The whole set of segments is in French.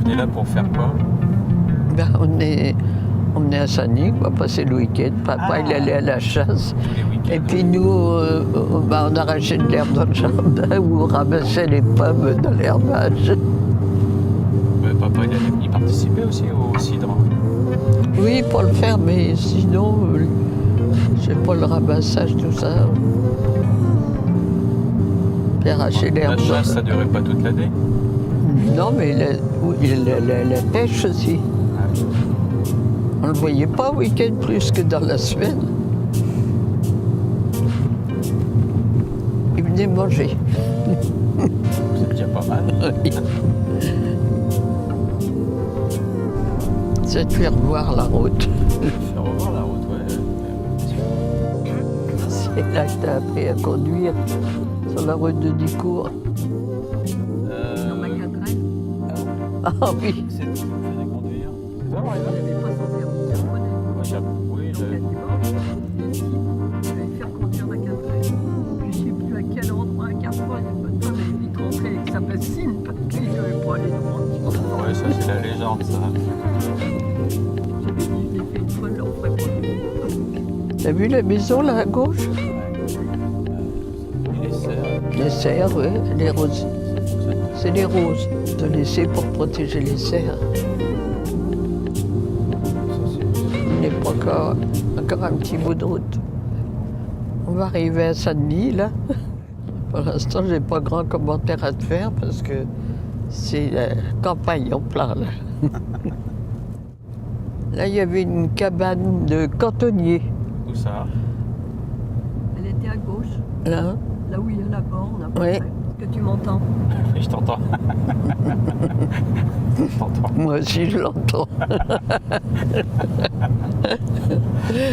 venez là pour faire quoi? Ben, on est à Saint-Denis, on va passer le week-end. Papa, il allait à la chasse. Tous les week-ends. Et puis nous, on arrachait de l'herbe dans le jardin ou on ramassait les pommes dans l'herbage. Papa, il participait aussi au cidre. Oui, pour le faire, mais sinon, je sais pas, le ramassage, tout ça. Puis arracher La l'herbe. chasse, ça durait pas toute l'année? Non, mais la pêche aussi. On ne le voyait pas au week-end plus que dans la semaine. Il venait manger. C'est déjà pas mal. Ça te fait revoir la route. Faire revoir la route, ouais. C'est là que tu as appris à conduire sur la route de Dicourt. Dans ma quatrième, Ah oui, C'est toi qui me faisais conduire? C'est toi, on Marie-Laure? n'avait pas son permis japonais. Oui, Donc, j'avais. la dimanche, je vais faire conduire ma quatrième. Puis je sais plus à quel endroit, un carrefour, il femme est vite rentrée avec sa bassine parce qu'il ne devait pas aller loin. Ouais, ça c'est la légende, ça. J'avais dit, je l'ai fait une fois, je ne le referai pas. t'as vu la maison là à gauche? Et les serres. Les serres, oui, les roses. C'est les roses. De laisser pour protéger les serres. Il n'est pas encore un petit bout de route. On va arriver à Saint-Denis, là. Pour l'instant, j'ai pas grand commentaire à te faire parce que c'est la campagne en plein, là. Là, il y avait une cabane de cantonnier, Où ça? Elle était à gauche, là. là où il y a la borne. À peu Oui. près. Est-ce que tu m'entends? Oui, je t'entends. Je t'entends. Moi aussi, je l'entends.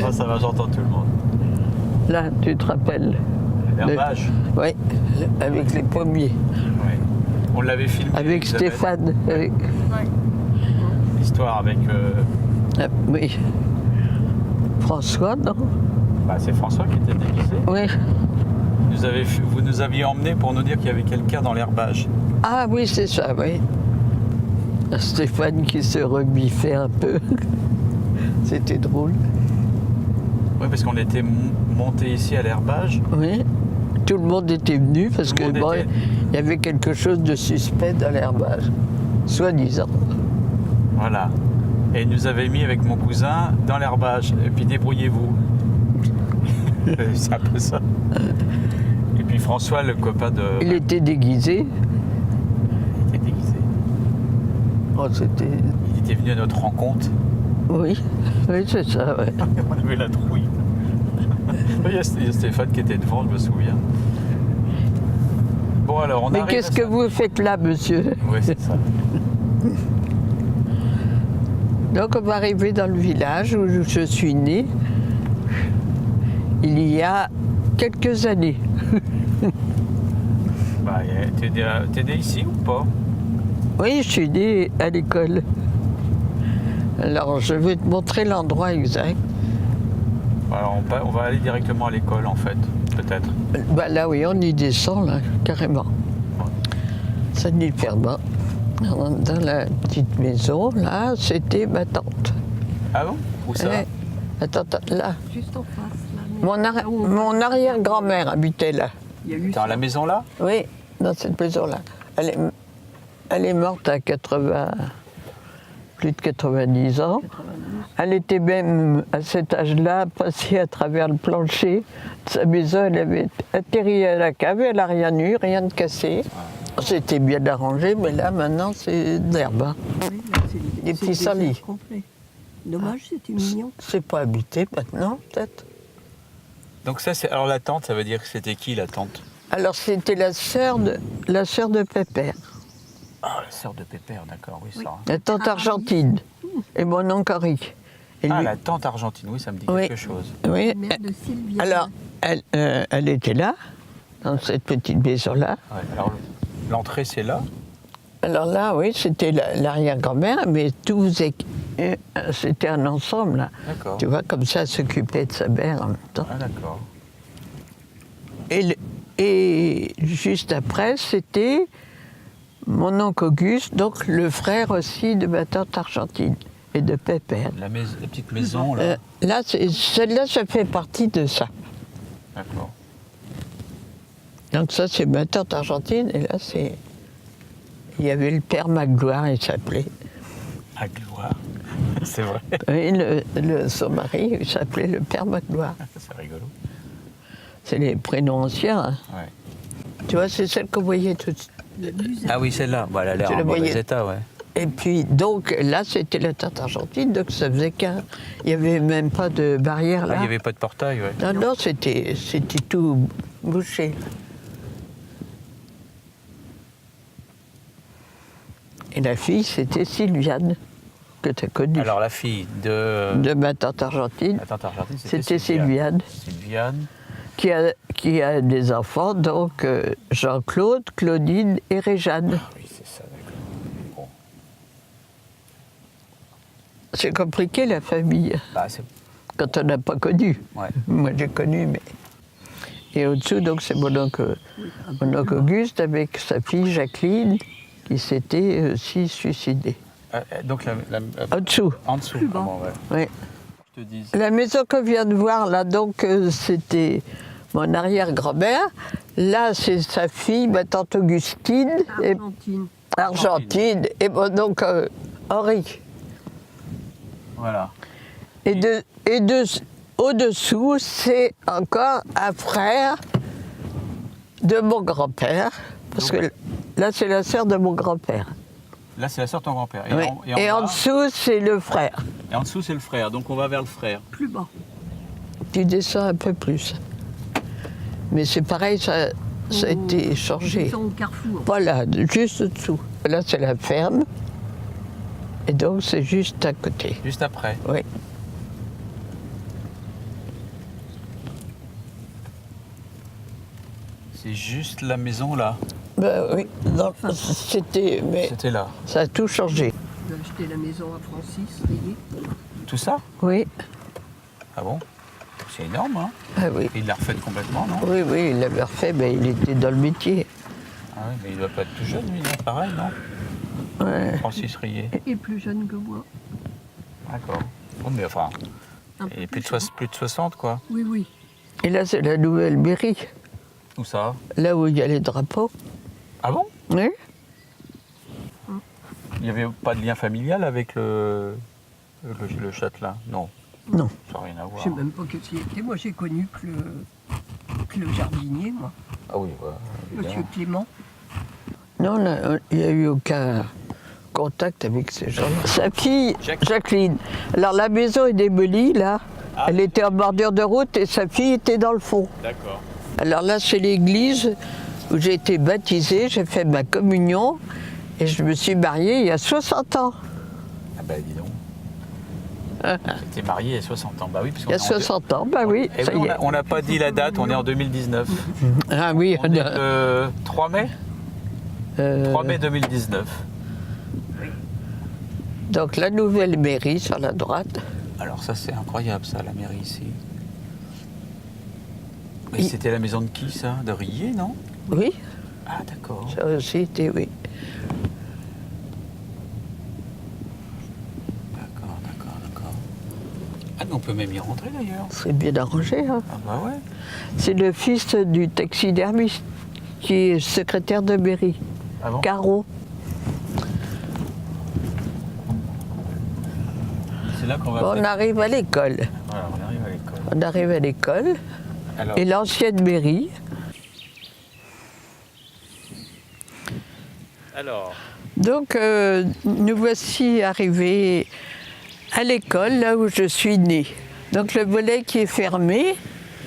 Ah, ça va, j'entends tout le monde. Là, tu te rappelles? L'herbage. Oui, avec les pommiers. Ouais. On l'avait filmé. Avec Isabelle. Stéphane. Ouais. L'histoire avec. Ah, oui. François, non? Bah, c'est François qui était déguisé. Oui. Vous nous aviez emmenés pour nous dire qu'il y avait quelqu'un dans l'herbage. Ah oui, c'est ça, oui. Stéphane qui se rebiffait un peu. C'était drôle. Oui, parce qu'on était monté ici à l'herbage. Oui. Tout le monde était venu parce Tout le que monde bon, était- il y avait quelque chose de suspect dans l'herbage. Soi-disant. Voilà. Et il nous avait mis avec mon cousin dans l'herbage. Et puis débrouillez-vous. C'est un peu ça. Et puis François, le copain de. Il était déguisé. Il était déguisé. Oh, c'était... Il était venu à notre rencontre. Oui, oui, c'est ça, ouais. On avait la trouille. Il y a Stéphane qui était devant, je me souviens. Bon, alors on Mais arrive qu'est-ce à que ça. vous faites là, monsieur? Oui, c'est ça. Donc on va arriver dans le village où je suis née il y a quelques années. Bah, t'es né ici ou pas? Oui, je suis née à l'école. Alors je vais te montrer l'endroit exact. Alors on va aller directement à l'école en fait, peut-être. Bah là oui, on y descend là, carrément. Ça n'y perd pas. Dans la petite maison, là, c'était ma tante. Ah bon? Où ça? Ouais. Attends, là. Juste en face. Là, mais là où on- Mon arrière-grand-mère habitait là. Il y a eu Dans ça. la maison là? Oui, dans cette maison-là. Elle est morte à 80, plus de 90 ans. 92. Elle était même, à cet âge-là, passée à travers le plancher de sa maison. Elle avait atterri à la cave, elle n'a rien eu, rien de cassé. C'était bien arrangé, mais là, maintenant, c'est de l'herbe. Hein. Oui, là, c'est Des c'est petits désert salis. complet. Dommage, c'était mignon. C'est pas habité maintenant, peut-être. Donc ça c'est. Alors la tante, ça veut dire que c'était qui la tante? Alors, c'était la sœur de Pépère, Ah, la sœur de Pépère, d'accord, oui, ça. la tante Argentine, et mon oncle Henri. Et Ah, lui- la tante argentine, oui, ça me dit Oui. quelque chose. oui, Mère de Sylvia. alors, elle était là, dans cette petite maison-là. Ouais, alors l'entrée c'est là. Alors là, oui, c'était l'arrière-grand-mère, mais c'était un ensemble, là. D'accord. Tu vois, comme ça, elle s'occupait de sa mère en même temps. Ah, d'accord. Et juste après, c'était Mon oncle Auguste, donc le frère aussi de ma tante Argentine et de Pépère. La petite maison, là. Là, celle-là, ça fait partie de ça. D'accord. Donc ça, c'est ma tante Argentine, et là, c'est... Il y avait le père Magloire, il s'appelait. Magloire, c'est vrai. Oui, son mari, il s'appelait le père Magloire. C'est rigolo. C'est les prénoms anciens. Hein. Ouais. Tu vois, c'est celle qu'on voyait tout de suite. Ah oui, celle-là. Bon, elle a l'air Tu la en mauvais voyais. état, ouais. Et puis, donc, là, c'était la tante Argentine, donc ça faisait qu'un... Il n'y avait même pas de barrière, Ah, là. il n'y avait pas de portail, ouais. Non, non, c'était tout bouché. Et la fille, c'était Sylviane, que tu as connue. Alors, la fille de De ma tante Argentine. la tante Argentine, C'était Sylviane, Sylviane. qui a des enfants, donc Jean-Claude, Claudine et Réjeanne. Ah oui, c'est ça, d'accord. Bon. C'est compliqué, la famille, Bah, c'est... quand on n'a pas connu. Ouais. Moi, j'ai connu, mais... Et au-dessous, donc, c'est mon oncle Auguste avec sa fille Jacqueline, qui s'était aussi suicidée. Donc, Au-dessous, en dessous, Plus bas. comment, ouais. oui. Je te dis. La maison qu'on vient de voir, là, donc, c'était mon arrière-grand-mère. Là, c'est sa fille, ma tante Augustine, et Argentine. Et mon oncle Henri. Voilà. Au-dessous, c'est encore un frère de mon grand-père, parce que là, c'est la sœur de mon grand-père. Là, c'est la sœur de ton grand-père. Oui. Et en bas, dessut, c'est le frère. et en dessous, c'est le frère. Donc, on va vers le frère. Plus bas. Tu descends un peu plus. Mais c'est pareil, ça a été changé. Ils sont au carrefour. Voilà, juste au-dessous. Là, c'est la ferme. Et donc, c'est juste à côté. Juste après. Oui. C'est juste la maison, là. Ben oui, non, c'était... Mais C'était là. ça a tout changé. On a acheté la maison à Francis, Rayé. Tout ça? Oui, Ah bon? C'est énorme, hein? ah oui. Et il l'a refaite complètement, non? Oui, oui, il l'avait refait, mais il était dans le métier. Ah oui, mais il doit pas être tout jeune, lui, non? Pareil, non? Ouais. Francis Rier. Et plus jeune que moi. D'accord. Bon, mais enfin, Un il peu est plus de, jeune. plus de 60, quoi. Oui, oui. Et là, c'est la nouvelle mairie, Où ça? là où il y a les drapeaux. Ah bon? Oui. Il n'y avait pas de lien familial avec le châtelain? Non, Non. ça n'a rien à Je voir. sais même pas que c'était. Moi, j'ai connu que le jardinier, moi. Ah oui, voilà. Monsieur Clément. Non, là, il n'y a eu aucun contact avec ces gens-là. Sa fille, Jacqueline. Alors, la maison est démolie, là. Ah. Elle était en bordure de route et sa fille était dans le fond. D'accord. Alors là, c'est l'église où j'ai été baptisée, j'ai fait ma communion et je me suis mariée il y a 60 ans. Ah ben dis donc. J'étais marié à 60 ans. Bah oui, parce Il y a 60 ans, bah oui, Eh ça oui, y est. on n'a pas dit la date, on est en 2019. Ah oui, On est le 3 mai 3 mai 2019. Donc la nouvelle mairie sur la droite. Alors ça, c'est incroyable, ça, la mairie ici. Et c'était la maison de qui, ça? De Rier, non? Oui, Ah, d'accord. ça aussi était, oui. D'accord. Ah, mais on peut même y rentrer, d'ailleurs. C'est bien arrangé, hein. Ah bah ouais. C'est le fils du taxidermiste qui est secrétaire de mairie, Ah bon? Caro. C'est là qu'on va... Bon, on peut-être- arrive à l'école. Voilà, on arrive à l'école. On arrive à l'école. Alors, Et l'ancienne mairie. Donc, nous voici arrivés à l'école, là où je suis née. Donc, le volet qui est fermé,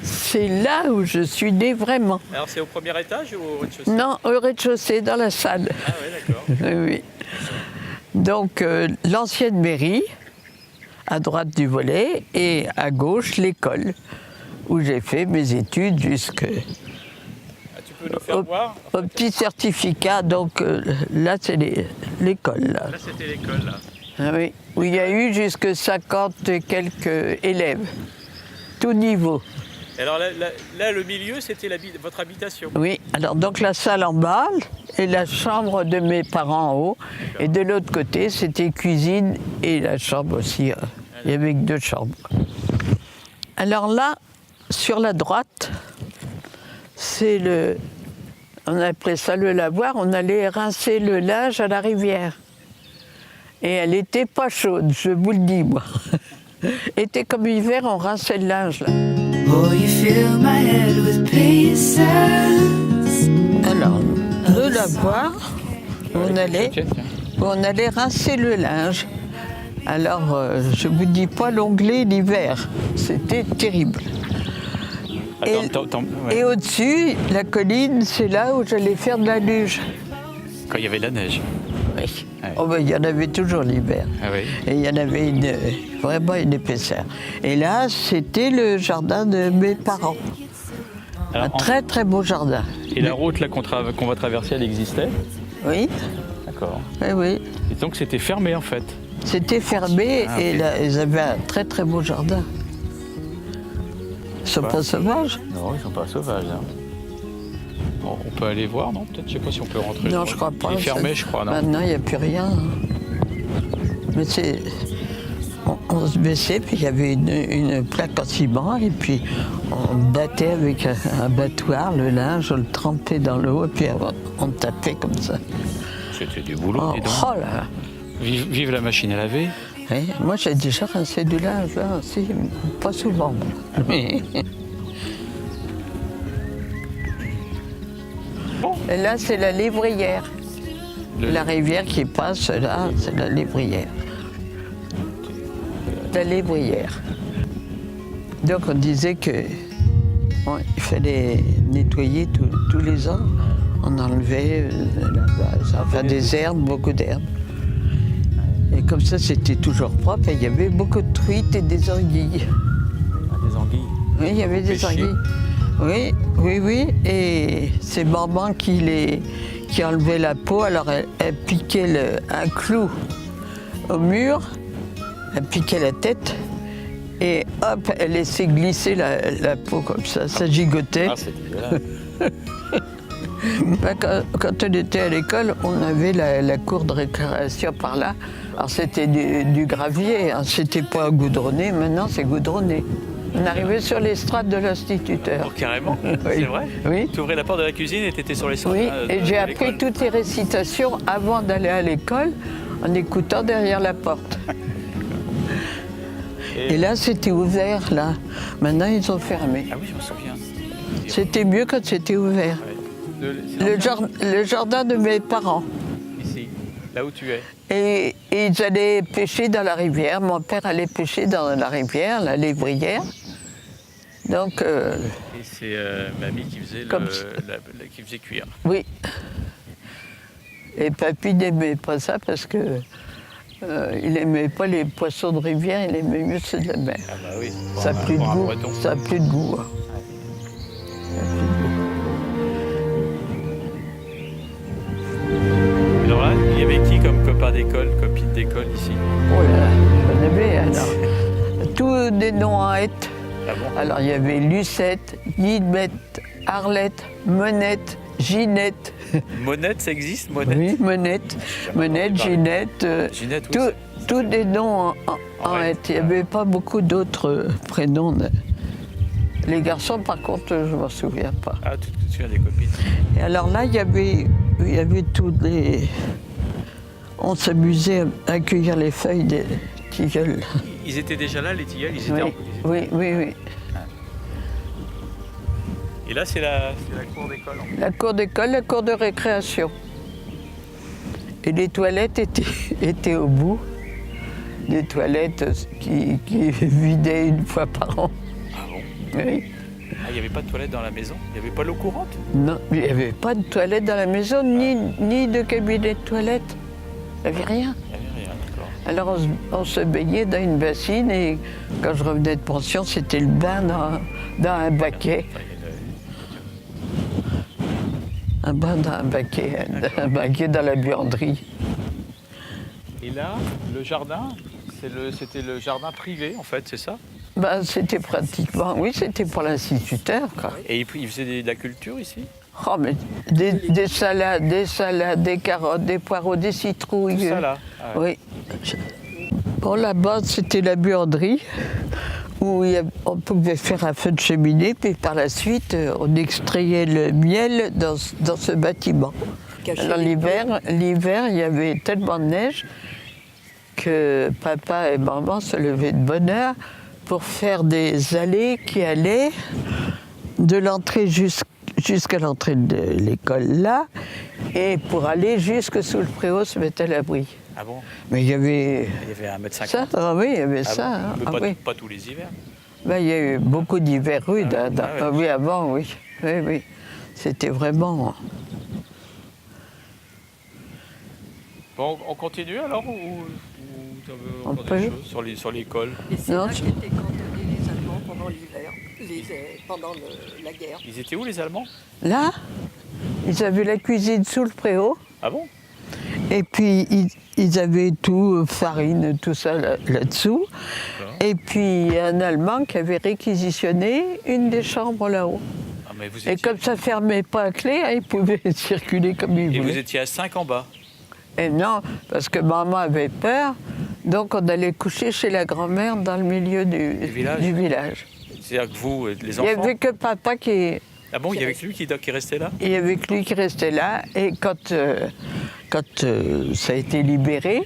c'est là où je suis née vraiment. alors c'est au premier étage ou au rez-de-chaussée? Non, au rez-de-chaussée, dans la salle. Ah ouais, d'accord. Oui. Donc, l'ancienne mairie, à droite du volet, et à gauche, l'école, où j'ai fait mes études jusqu'au Ah, tu peux nous faire voir? petit certificat. Donc, là, c'est l'école. Là. Là, c'était l'école, là. Ah oui, où il y a eu jusque 50 et quelques élèves, tout niveau. Alors là, le milieu, c'était votre habitation. Oui, alors donc la salle en bas, et la chambre de mes parents en haut. Et de l'autre côté, c'était cuisine et la chambre aussi. Il y avait que 2 chambres. Alors là, sur la droite, c'est le... On appelait ça le lavoir. On allait rincer le linge à la rivière. Et elle n'était pas chaude, je vous le dis, moi. Était comme hiver, on rinçait le linge, là. Oh, you fill my head with pieces. Alors, le lavoir, on allait rincer le linge. Alors, je ne vous dis pas l'onglet l'hiver, c'était terrible. Et au-dessus, la colline, c'est là où j'allais faire de la luge. Quand il y avait de la neige. Oui. Ouais. Oh, ben, il y en avait toujours l'hiver. Ah oui. Et il y en avait vraiment une épaisseur. Et là, c'était le jardin de mes parents. Alors, Un très très beau jardin. Et la route là qu'on va traverser, elle existait? Oui, D'accord. oui, oui. Et donc c'était fermé en fait. C'était fermé Ah, et ok. là, ils avaient un très très beau jardin. Ils sont pas sauvages? Non, ils sont pas sauvages. Hein. Bon, on peut aller voir, non? Peut-être, je sais pas si on peut rentrer. Non, je crois pas. Il est fermé, je crois, non? Maintenant, il n'y a plus rien. Mais c'est... On se baissait, puis il y avait une plaque en ciment, et puis on battait avec un battoir le linge, on le trempait dans l'eau, et puis on tapait comme ça. C'était du boulot, Oh, dis donc. oh là! Vive la machine à laver. Oui, moi, j'ai déjà rincé du linge, là, aussi, pas souvent. Mais... Et là, c'est la lévrière. La rivière qui passe là, c'est la lévrière. La lévrière. Donc, on disait que il fallait nettoyer tous les ans. On enlevait la base, enfin des herbes, beaucoup d'herbes. Et comme ça, c'était toujours propre. Et il y avait beaucoup de truites et des anguilles. Ah, des anguilles. Oui, il y avait des Pêchiez. anguilles. Oui, oui, oui. Et c'est maman qui enlevait la peau. Alors elle piquait un clou au mur, elle piquait la tête et hop, elle laissait glisser la peau comme ça gigotait. Ah, c'est dégueulasse. Ben, quand on était à l'école, on avait la cour de récréation par là. Alors c'était du gravier, hein. C'était pas goudronné, maintenant c'est goudronné. On arrivait sur l'estrade de l'instituteur. Oh, carrément. Oui. C'est vrai? Oui. Tu ouvrais la porte de la cuisine et tu étais sur les sorties. Oui, et j'ai appris toutes les récitations avant d'aller à l'école en écoutant derrière la porte. Et là, c'était ouvert, là. Maintenant, ils ont fermé. Ah oui, je me souviens. C'était mieux quand c'était ouvert. Le jardin de mes parents. Ici, là où tu es. Et ils allaient pêcher dans la rivière. Mon père allait pêcher dans la rivière, la lévrière. Donc, Et c'est mamie qui faisait, qui faisait cuire. oui. Et papy n'aimait pas ça parce que il n'aimait pas les poissons de rivière, il aimait mieux ceux de la mer. Ah bah oui. Ça n'a plus de goût. Ça n'a plus de goût. Hein. Alors là, il y avait qui comme copain d'école, copine d'école ici? Oh là là, j'en avais alors. Tous des noms en hête. Ah bon? Alors il y avait Lucette, Guillemette, Arlette, Monette, Ginette. Monette, ça existe, Monette? Oui, Monette, Monette, Ginette. Ginette, oui, Tous des noms en Ouais. hête. Il n'y avait pas beaucoup d'autres prénoms. Les garçons, par contre, je ne m'en souviens pas. Ah, tu te souviens des copines? Et alors là, il y avait tous les... On s'amusait à cueillir les feuilles des tilleuls. Ils étaient déjà là, les tilleuls? Ils étaient Oui, oui, oui. Et là, c'est la cour d'école. En fait. La cour d'école, la cour de récréation. Et les toilettes étaient au bout. Des toilettes qui vidaient une fois par an. Ah bon? Oui. Ah, il n'y avait pas de toilette dans la maison? Il n'y avait pas l'eau courante? Non, il n'y avait pas de toilette dans la maison, ni de cabinet de toilette. Il n'y avait rien. Il n'y avait rien, d'accord. Alors on se baignait dans une bassine et quand je revenais de pension, c'était le bain dans un baquet. Enfin, Un bain dans un baquet dans la buanderie. Et là, le jardin, c'était le jardin privé, en fait, c'est ça? Ben, c'était pratiquement, oui, c'était pour l'instituteur, quoi. Et il faisait de la culture ici? Oh, mais des salades, des carottes, des poireaux, des citrouilles. Tout ça là. Ah ouais. Oui. Bon, là-bas, c'était la buanderie où on pouvait faire un feu de cheminée, puis par la suite, on extrayait le miel dans ce bâtiment. Alors l'hiver, il y avait tellement de neige que papa et maman se levaient de bonne heure pour faire des allées qui allaient de l'entrée jusqu'à l'entrée de l'école là, et pour aller jusque sous le préau se mettre à l'abri. Ah bon? Mais il y avait 1m50. ça, ah oui, il y avait Ah ça. bon? Hein. Mais Ah pas, oui. pas tous les hivers. Ben, il y a eu beaucoup d'hivers rudes. Ah, Hein, ah ouais. ah oui, avant, oui. Oui, oui. C'était vraiment. Bon, on continue alors ou tu veux On encore peut. des choses sur l'école? Et c'est Non, là tu- qu'étaient cantonnés les Allemands pendant l'hiver, pendant la guerre. Ils étaient où les Allemands? Là, ils avaient la cuisine sous le préau. Ah bon? Et puis, ils avaient tout, farine, tout ça là-dessous. Et puis, un Allemand qui avait réquisitionné une des chambres là-haut. Ah, mais vous Et étiez... comme ça ne fermait pas à clé, hein, ils pouvaient circuler comme ils Et vous voulaient. étiez à 5 en bas? Et non, parce que maman avait peur, donc on allait coucher chez la grand-mère dans le milieu du village. C'est-à-dire que vous, les Il n'y enfants... avait que papa qui... Ah bon, il y avait que lui qui restait là? Il y avait que lui qui restait là, et quand ça a été libéré,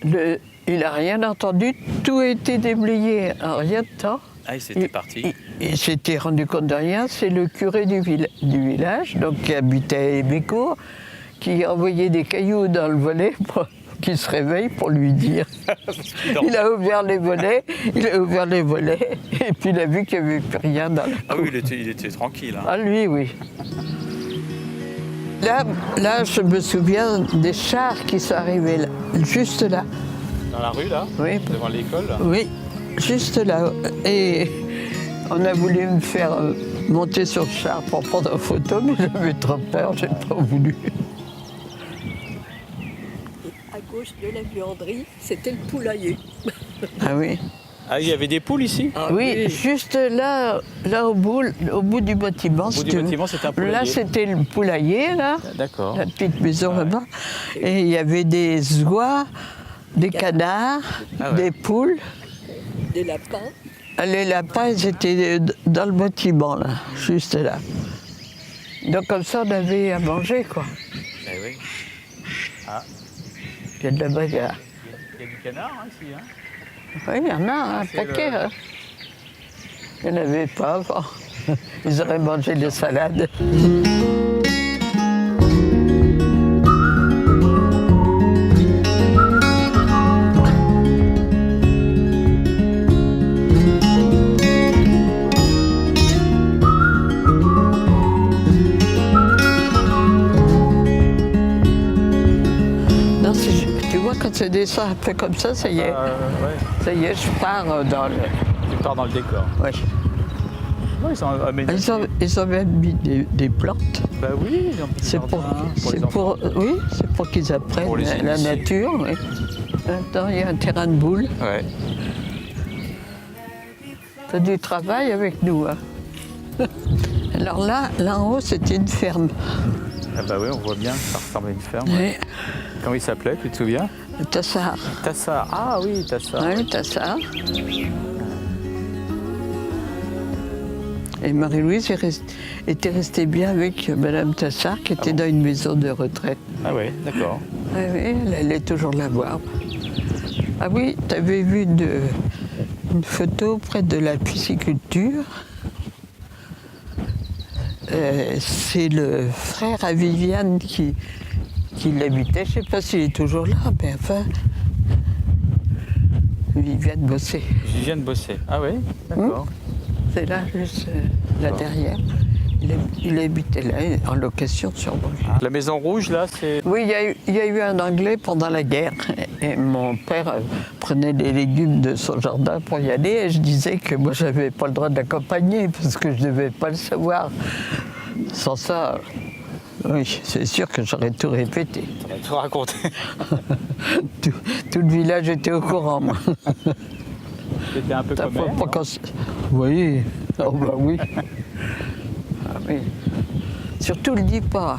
il n'a rien entendu, tout a été déblayé en rien de temps. Ah, il s'était parti. Il s'était rendu compte de rien, c'est le curé du village, donc qui habitait à Hébécourt, qui envoyait des cailloux dans le volet pour qu'il se réveille pour lui dire. Il a ouvert les volets, et puis il a vu qu'il n'y avait plus rien dans la cour. Ah oui, il était tranquille. Hein. Ah lui, oui. Là, je me souviens des chars qui sont arrivés là, juste là. Dans la rue, là? Oui. Devant l'école? Oui, juste là. Et on a voulu me faire monter sur le char pour prendre une photo, mais j'avais trop peur, j'ai pas voulu. À gauche de la buanderie, c'était le poulailler. Ah oui. Ah, il y avait des poules ici? Oui, juste là au bout du bâtiment. Au bout du bâtiment, c'était un poulailler. Là, c'était le poulailler, là. D'accord. La petite maison là-bas. Et il y avait des oies, des canards, Ah ouais. des poules. Des lapins. Les lapins, ils étaient dans le bâtiment, là, juste là. Donc comme ça, on avait à manger, quoi. Eh oui. Ah, Il y a de la bagarre. il y a du canard hein, ici. Hein? Oui, il y en a un paquet. Hein. Il n'y en avait pas avant. Ils auraient mangé des salades. Non, tu vois, quand c'est descend un peu comme ça y est. Ouais. Ça y est, je pars dans le... Tu pars dans le décor. Oui. Ouais, ils sont aménagés. Ils ont même mis des plantes. Bah oui, ils ont mis des C'est pour, jardins c'est les enfants. c'est pour qu'ils apprennent Pour les la initier. nature. Oui. Attends, il y a un terrain de boules. Ouais. Tu as du travail avec nous. Hein. Alors là en haut, c'était une ferme. Ah bah oui, on voit bien que ça ressemble à une ferme. Oui. Comment il s'appelait, tu te souviens? Tassard. Tassard. Ah oui, Tassard. Oui, Tassard. Et Marie-Louise était restée bien avec Madame Tassard, qui était dans une maison de retraite. Ah oui, d'accord. Oui, elle allait toujours la voir. Ah oui, tu avais vu une photo près de la pisciculture. C'est le frère à Viviane qui l'habitait. Je ne sais pas s'il est toujours là, mais enfin, Viviane Bossé. Viviane Bossé. Ah oui, d'accord. C'est là, juste là derrière. Il habitait là, en location sûrement. La Maison Rouge, là, c'est... Oui, il y a eu un Anglais pendant la guerre. Et mon père prenait les légumes de son jardin pour y aller. Et je disais que moi, je n'avais pas le droit de l'accompagner parce que je ne devais pas le savoir. Sans ça, oui, c'est sûr que j'aurais tout répété. On va tout raconter. Tout le village était au courant. Moi. C'était un peu T'as comme pas elle, non? Oui, oh bah oui. Ah oui. Surtout le dis pas.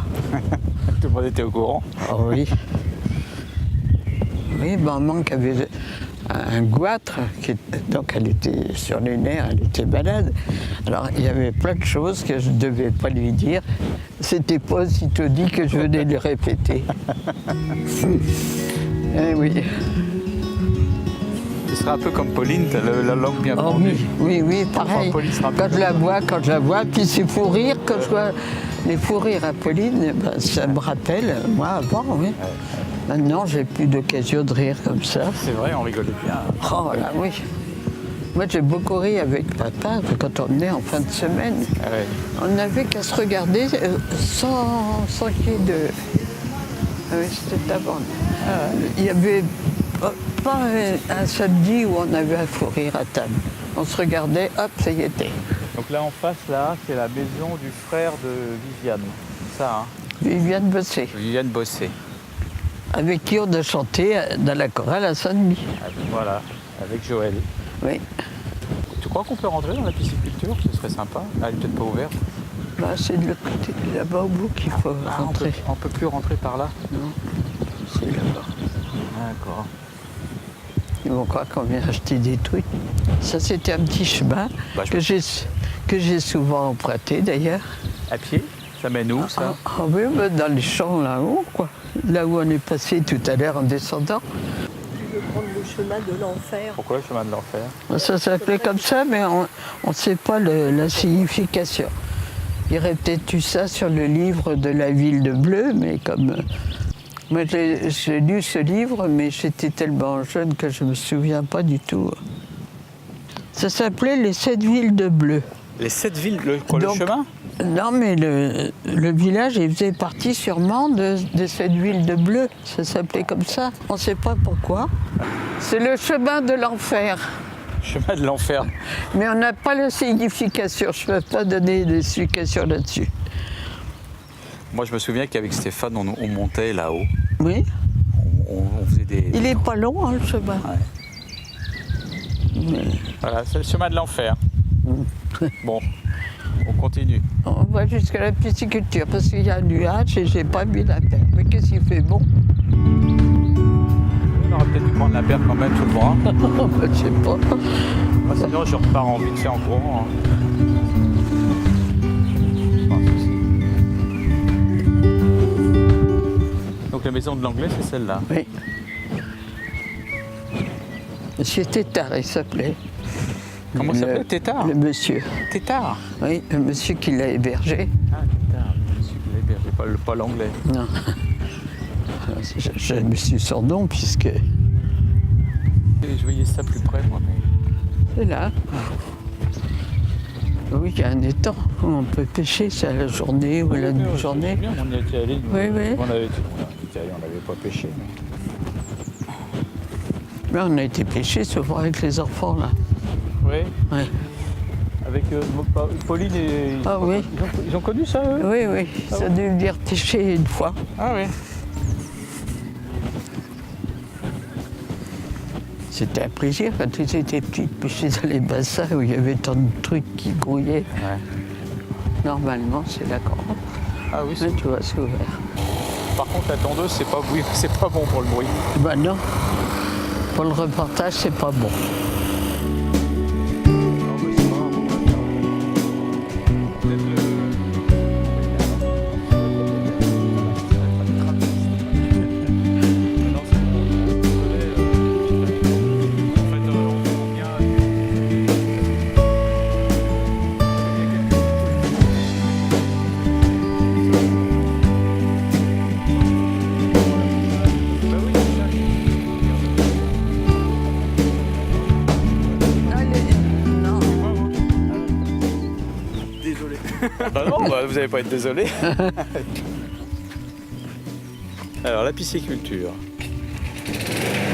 Tout le monde était au courant. Ah oui. Oui, maman qui avait un goitre, donc elle était sur les nerfs, elle était malade. Alors il y avait plein de choses que je ne devais pas lui dire. C'était pas aussitôt dit que je venais les répéter. Eh oui. Tu seras un peu comme Pauline, tu as la langue bien Oh, pendue. oui, pareil. Enfin, Pauline sera un peu Quand je la vois, puis c'est fou rire, quand je vois les fous rires à Pauline, ben, ça me rappelle, moi avant, oui. Maintenant, j'ai plus d'occasion de rire comme ça. C'est vrai, on rigolait bien. Oh là, oui. Moi, j'ai beaucoup ri avec papa quand on venait en fin de semaine. Ah ouais. On n'avait qu'à se regarder sans qu'il y ait de... Ah oui, c'était avant. Il y avait pas un samedi où on avait à fou rire à table. On se regardait, hop, ça y était. Donc là en face, là, c'est la maison du frère de Viviane. C'est ça, hein. Viviane Bossé, Viviane Bossé. avec qui on a chanté dans la chorale à Saint-Denis. Voilà, avec Joël. Oui. Tu crois qu'on peut rentrer dans la pisciculture? Ce serait sympa. Elle est peut-être pas ouverte. Bah, c'est de l'autre côté, là-bas au bout qu'il faut rentrer. On peut plus rentrer par là. Non, c'est là-bas. D'accord. Ils vont croire qu'on vient acheter des trucs. Ça, c'était un petit chemin Bah, je- que j'ai souvent emprunté d'ailleurs. À pied? Ça mène où ça? Ah oui, mais dans les champs là-haut, quoi. Là où on est passé tout à l'heure en descendant. Tu veux prendre le chemin de l'enfer. Pourquoi le chemin de l'enfer? Ça s'appelait comme ça, mais on ne sait pas la signification. Il y aurait peut-être eu ça sur le livre de la ville de Bleu, mais comme... moi, j'ai lu ce livre, mais j'étais tellement jeune que je ne me souviens pas du tout. Ça s'appelait Les 7 villes de Bleu. Les 7 villes, le Donc, chemin? Non, mais le village, il faisait partie sûrement de cette ville de Bleu. Ça s'appelait comme ça. On ne sait pas pourquoi. C'est le chemin de l'enfer. Chemin de l'enfer. Mais on n'a pas la signification. Je ne peux pas donner d'explication là-dessus. Moi je me souviens qu'avec Stéphane, on montait là-haut. Oui. On faisait des... Il n'est pas long, hein, le chemin. Mais Voilà, c'est le chemin de l'enfer. Bon, on continue. on va jusqu'à la pisciculture parce qu'il y a un nuage et j'ai pas mis la paire. Mais qu'est-ce qu'il fait bon? On aurait peut-être dû prendre la paire quand même sous le bras. Je sais pas. Moi, sinon, je repars en vite fait en courant. Hein. Pas un souci. Donc la maison de l'anglais, c'est celle-là. Oui. Monsieur Tétard, il s'appelait. Comment ça s'appelait? Tétard? Le monsieur. Tétard? Oui, le monsieur qui l'a hébergé. Ah, Tétard, le monsieur qui l'a hébergé, pas l'anglais. Non. Je me suis son nom puisque Et je voyais ça plus près, moi. Mais... c'est là. Oui, il y a un étang où on peut pêcher, c'est à la journée ou à la demi-journée. Bien, on y était allé. Oui, oui. On n'avait pas pêché. Mais on a été pêcher souvent avec les enfants là. Oui. Ouais. Avec Pauline et... Ah oui. Ils ont connu ça, eux? Oui, oui, ça a dû venir pêcher une fois. Ah oui. C'était un plaisir quand ils étaient petits de pêcher dans les bassins où il y avait tant de trucs qui grouillaient. Ouais. Normalement, c'est la grande. Ah oui, Mais tu vois, c'est ouvert. par contre, la tondeuse, c'est pas bon pour le bruit. Ben non, pour le reportage, c'est pas bon. Bah non, vous n'allez pas être désolé. Alors, la pisciculture.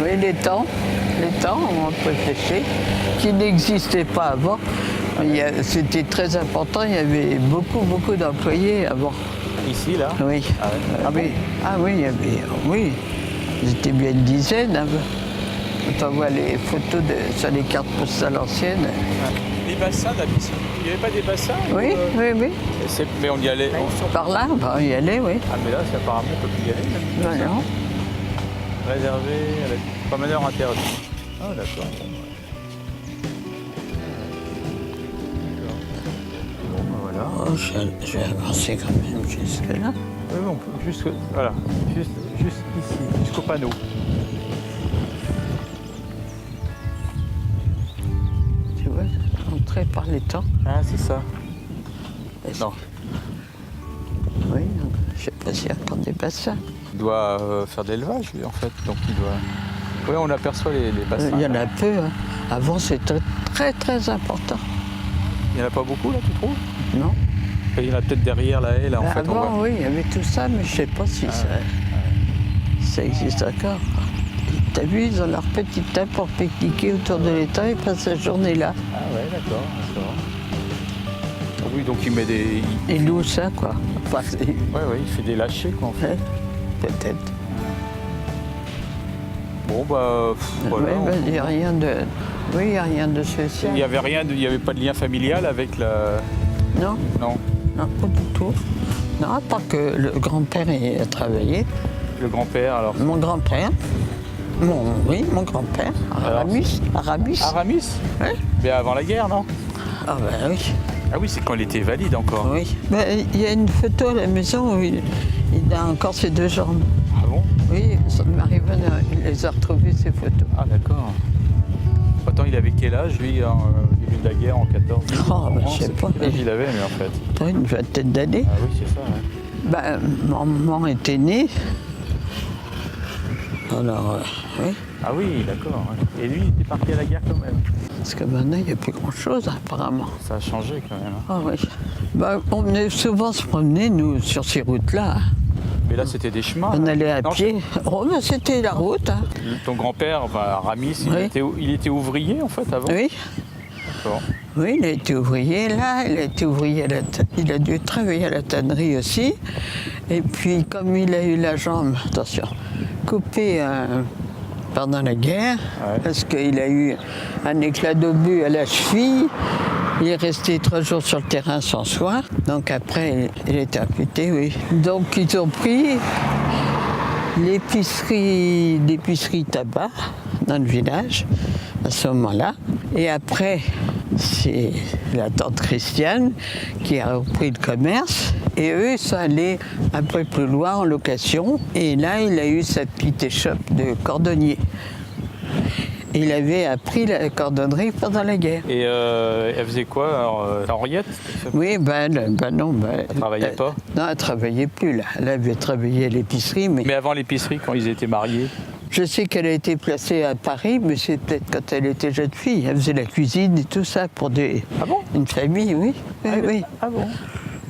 Oui, les temps où on peut pêcher, qui n'existaient pas avant. C'était très important, il y avait beaucoup d'employés avant. Ici, là? Oui. Ah ouais. Ah bon? Oui, il y avait. Oui. Ils étaient bien une dizaine avant. Quand on voit les photos sur les cartes postales anciennes, les bassins de la piscine. Il n'y avait pas des bassins Oui, ou, oui, oui. mais on y allait. Par là, on va y aller, oui. Ah mais là, c'est apparemment on peut plus y aller. Même. Non, non. Réservé avec promeneur interdit. Ah d'accord. Bon ben voilà. Oh, je vais avancer quand même jusque là. Oui, on peut voilà, juste ici, jusqu'au panneau. Tu vois, entrer par les temps. Ah c'est ça. Non. Oui, je sais pas s'il y a encore des bassins. Il doit faire de l'élevage lui en fait, donc il doit. Oui, on aperçoit les bassins. Il y en a peu. Hein. Avant, c'était très, très important. Il n'y en a pas beaucoup là, tu trouves? Non? Il y en a peut-être derrière la haie là en fait. On Avant, voit. oui, il y avait tout ça, mais je sais pas si ça existe encore. T'as vu, ils ont leur petite table pour pique-niquer autour de l'étang, ils passent la journée là. Ah ouais, d'accord. Ah oui, donc il met des. Ils louent ça, quoi. Enfin, Ouais, il fait des lâchers quoi en fait. peut-être. Bon bah voilà. Oui, il n'y a rien de. Oui, il n'y a rien de spécial. Il n'y avait rien, il n'y avait pas de lien familial avec la. Non, Non. non, pas du tout. Non, à part que le grand-père y a travaillé. Le grand-père alors. Mon grand-père. Mon grand-père, Aramis. Aramis. Aramis. Oui. Mais avant la guerre, non? Ah ben oui. Ah oui, c'est quand il était valide encore. Oui. Ben, il y a une photo à la maison où il a encore ses deux jambes. Ah bon? Oui, son mari il les a retrouvées, ces photos. Ah d'accord. Attends, il avait quel âge lui au début de la guerre en 14? Oh, ben, je sais pas. Quel âge il avait mais en fait? Pas une vingtaine d'années. Ah oui, c'est ça. Ouais. Ben, maman était née. Alors, oui. Ah oui, d'accord. Ouais. Et lui, il était parti à la guerre quand même. Parce que maintenant, il n'y a plus grand-chose, apparemment. Ça a changé quand même. Hein. Ah oui. Ben, on venait souvent se promener, nous, sur ces routes-là. Mais là, c'était des chemins. On là. allait à Non, pied. Oh, ben, c'était la route. Hein. Ton grand-père, enfin, Aramis, Oui. il était ouvrier en fait avant. Oui. D'accord. Oui, il a été ouvrier là, il a été ouvrier il a dû travailler à la tannerie aussi. Et puis, comme il a eu la jambe, attention, coupée pendant la guerre, Ouais. parce qu'il a eu un éclat d'obus à la cheville, il est resté 3 jours sur le terrain sans soin. Donc après, il était amputé, oui. Donc ils ont pris l'épicerie tabac dans le village à ce moment-là. Et après, c'est la tante Christiane qui a repris le commerce. Et eux, ça allait un peu plus loin en location. Et là, il a eu sa petite échoppe de cordonnier. Il avait appris la cordonnerie pendant la guerre. Et elle faisait quoi alors Henriette? Oui, ben non. Elle travaillait pas? Non, elle travaillait plus là. Elle avait travaillé à l'épicerie, Mais avant l'épicerie, quand ils étaient mariés? je sais qu'elle a été placée à Paris, mais c'est peut-être quand elle était jeune fille. Elle faisait la cuisine et tout ça pour Ah bon? une famille, oui. Oui. Ah bon?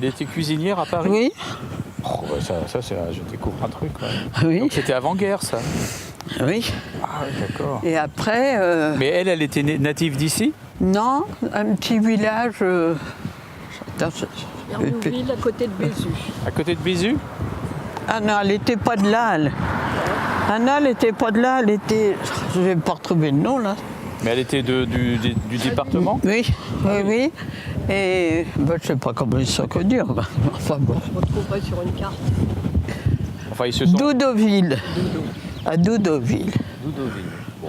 Elle était cuisinière à Paris? Oui, Oh, bah ça je découvre un truc. Ouais. oui, Donc c'était avant-guerre, ça? oui. Ah oui, d'accord. Et après, Mais elle était native d'ici? non, un petit village. Attends, Hernouville, à côté de Bézu. À côté de Bézu? Ah non, elle n'était pas de là. Ah non, elle n'était pas de là, elle était. Je ne vais pas retrouver le nom là. Mais elle était du département? Oui. Et ben, je ne sais pas comment ils sont connus. Enfin bon. Je retrouverai sur une carte. Enfin, ils se sont... Doudoville. À Doudoville. Doudoville. Bon.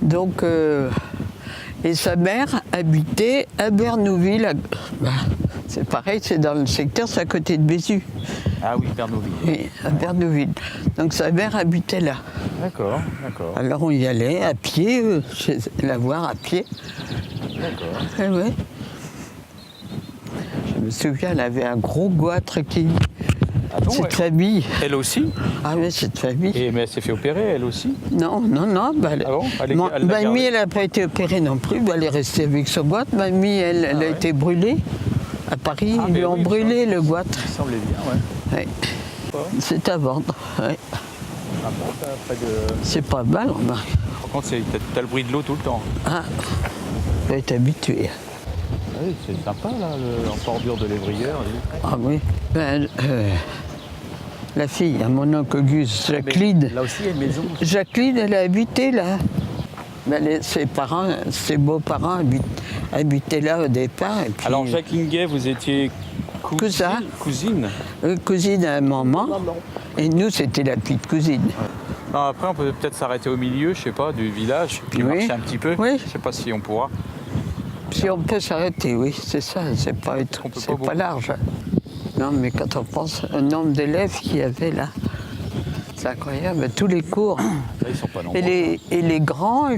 Donc, et sa mère habitait à Bernouville. C'est pareil, c'est dans le secteur, c'est à côté de Bézu. Ah oui, Bernouville. Oui, à Bernouville. Donc sa mère habitait là. D'accord, d'accord. Alors on y allait à pied, chez la voir à pied. D'accord. Eh ouais. Je me souviens, elle avait un gros goitre qui. Ah bon, Cette famille. Elle aussi? Ah oui, cette famille. Mais elle s'est fait opérer, elle aussi? Non. Bah, Ah bon? Elle l'a mamie, gardé? elle n'a pas été opérée non plus. Bah, elle est restée avec son goitre. Mamie, elle a ouais. été brûlée. À Paris, Ah, ils lui mais ont oui, brûlé le goitre. Il semblait bien, ouais. Ouais. Pas. C'est à vendre. Ouais. Ah bon, t'as pas de... C'est pas mal, remarque. Par contre, t'as le bruit de l'eau tout le temps. Ah, faut être habitué. Ah oui, c'est sympa, là, en bordure de l'évrieure. Ah oui. Ben, la fille, à mon oncle Auguste, Jacqueline. Là aussi, il y a une maison. Jacqueline, elle a habité là. Ben, ses beaux-parents habitait là au départ. Et puis, Alors Jacqueline Gay, vous étiez Cousin. cousine. Cousine à maman. Maman. Et nous, c'était la petite cousine. Non, après, on peut peut-être s'arrêter au milieu, je sais pas, du village, puis Oui. marcher un petit peu. Oui. Je sais pas si on pourra. Si on peut s'arrêter, oui, c'est ça. C'est pas, On peut c'est pas pas beaucoup. large. Non, mais quand on pense au nombre d'élèves qu'il y avait là, c'est incroyable. Tous les cours. Là, ils sont pas nombreux. Et les grands,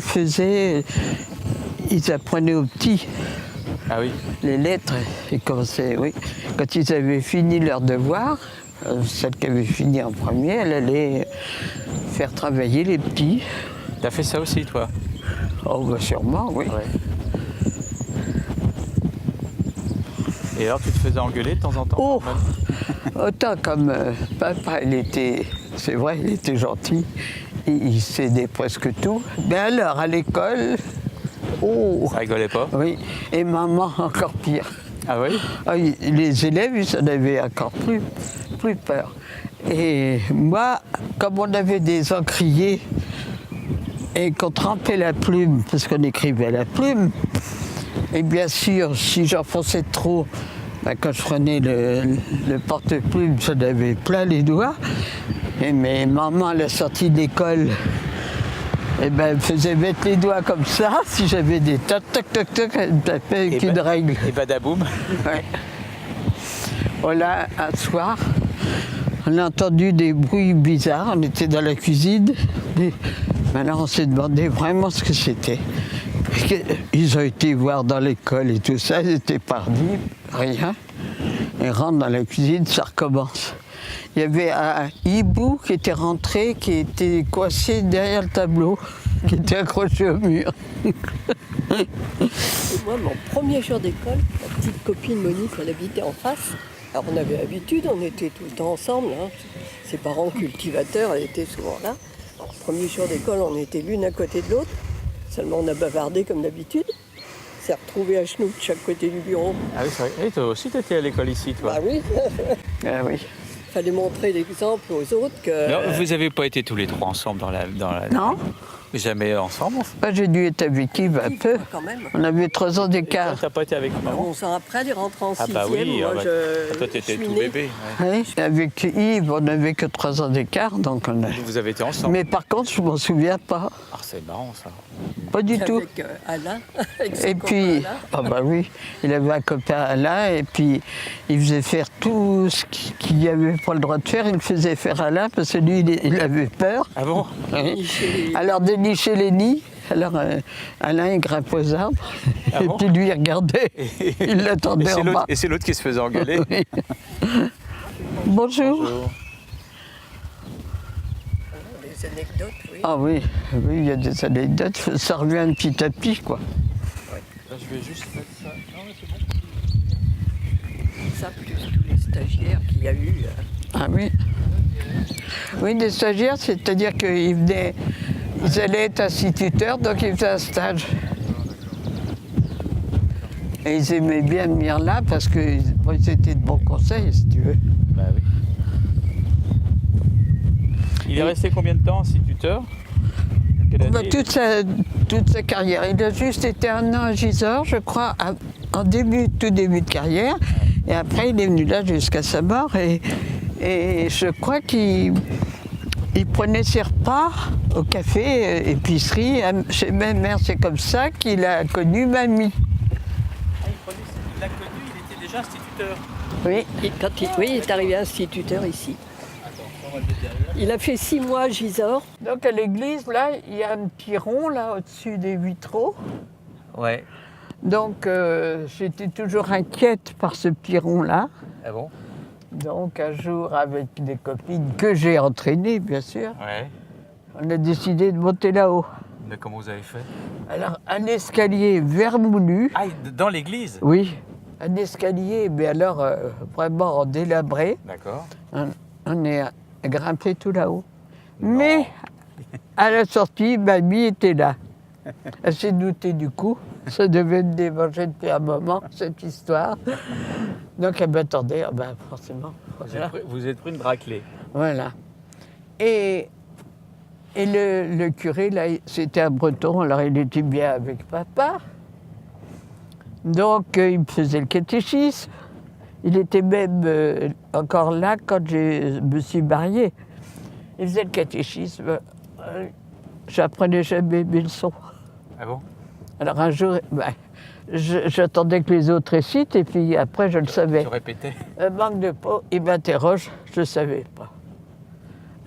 ils apprenaient aux petits Ah oui. les lettres. Et oui. Quand ils avaient fini leur devoir, celle qui avait fini en premier, elle allait faire travailler les petits. T'as fait ça aussi, toi? Oh, bah sûrement, oui. Et alors, tu te faisais engueuler de temps en temps? Oh, quand même autant comme papa, c'est vrai, il était gentil. Il cédait presque tout. Mais alors, à l'école, oh, Ça rigolait pas? oui. Et maman, encore pire. Ah oui? Ah, les élèves, ils en avaient encore plus peur. Et moi, comme on avait des encriers et qu'on trempait la plume, parce qu'on écrivait à la plume, et bien sûr, si j'enfonçais trop, quand je prenais le porte-plume, j'en avais plein les doigts. Et mais maman, à la sortie de l'école, elle me faisait mettre les doigts comme ça. Si j'avais des toc, toc, toc, toc, elle me tapait avec une règle. Et badaboum. Ouais. Voilà, un soir, on a entendu des bruits bizarres. On était dans la cuisine. Maintenant, on s'est demandé vraiment ce que c'était. Ils ont été voir dans l'école et tout ça, ils étaient pardis, rien. Ils rentrent dans la cuisine, ça recommence. Il y avait un hibou qui était rentré, qui était coincé derrière le tableau, qui était accroché au mur. Et moi, mon premier jour d'école, ma petite copine Monique, elle habitait en face. Alors on avait l'habitude, on était tout le temps ensemble. Hein. Ses parents cultivateurs, elle était souvent là. Alors, premier jour d'école, on était l'une à côté de l'autre. Seulement on a bavardé comme d'habitude. On s'est retrouvés à genoux de chaque côté du bureau. Ah oui, c'est vrai. Et toi aussi, t'étais à l'école ici, toi? Bah oui, Ah oui. fallait montrer l'exemple aux autres que... Non, vous avez pas été tous les trois ensemble dans la... Non, Jamais ensemble? moi j'ai dû être avec Yves un peu. Quand même. On avait 3 ans d'écart. T'as pas été avec maman? 11 ans après, elle est rentrée en Ah 6e. bah oui, moi, ah bah, je toi t'étais suis tout née. bébé. Ouais. Oui, avec Yves, on n'avait que 3 ans d'écart, donc on a... Vous avez été ensemble? Mais par contre, je m'en souviens pas. Ah, c'est marrant ça. Pas du tout. Avec Alain. Avec son Et copain puis, Alain. ah bah oui, il avait un copain Alain, et puis il faisait faire tout ce qu'il n'avait pas le droit de faire, il le faisait faire à Alain, parce que lui, il avait peur. Ah bon? Oui. Nicher les- Alors, dénicher les nids, alors Alain, il grimpait aux arbres, Ah et bon puis lui, il regardait, il l'attendait en bas. Et c'est l'autre qui se faisait engueuler? Oui. Bonjour. Bonjour. Des anecdotes, oui. Ah oui, oui, il y a des anecdotes, ça revient petit à petit, quoi. Là, je vais juste mettre ça. Non, mais c'est bon. Ça, plus tous les stagiaires qu'il y a eu. Ah oui. Oui, des stagiaires, c'est-à-dire qu'ils venaient, ils allaient être instituteurs, donc ils faisaient un stage. Et ils aimaient bien venir là parce qu'ils étaient de bons conseils, si tu veux. Bah oui. Il est resté combien de temps instituteur? Quelle Bah, année? toute sa carrière. Il a juste été 1 an à Gisors, je crois, en tout début de carrière. Et après, il est venu là jusqu'à sa mort. Et je crois qu'il prenait ses repas au café, épicerie, chez ma mère. C'est comme ça qu'il a connu mamie. Ah, il l'a connu, il était déjà instituteur. Oui. Oui, il est arrivé instituteur ici. Il a fait 6 mois à Gisors. Donc à l'église, là, il y a un petit rond là au-dessus des vitraux. Ouais. Donc j'étais toujours inquiète par ce petit rond là. Ah bon? Donc un jour, avec des copines que j'ai entraînées, bien sûr, Ouais. on a décidé de monter là-haut. Mais comment vous avez fait? Alors un escalier vermoulu, Ah, dans l'église? oui, un escalier, mais alors vraiment en délabré. D'accord. On est grimpé tout là-haut. Mais à la sortie, mamie était là. Elle s'est doutée du coup. Ça devait me démanger depuis un moment, cette histoire. Donc elle m'attendait, ah ben, forcément. Voilà. Vous êtes pris une raclée. Voilà. Et le curé, là, c'était un breton, alors il était bien avec papa. Donc, il me faisait le catéchisme. Il était même encore là quand je me suis mariée. Il faisait le catéchisme. J'apprenais jamais mes leçons. Ah bon? Alors un jour, j'attendais que les autres récitent et puis après je le savais. Tu répétais? Un manque de peau, il m'interroge, je ne savais pas.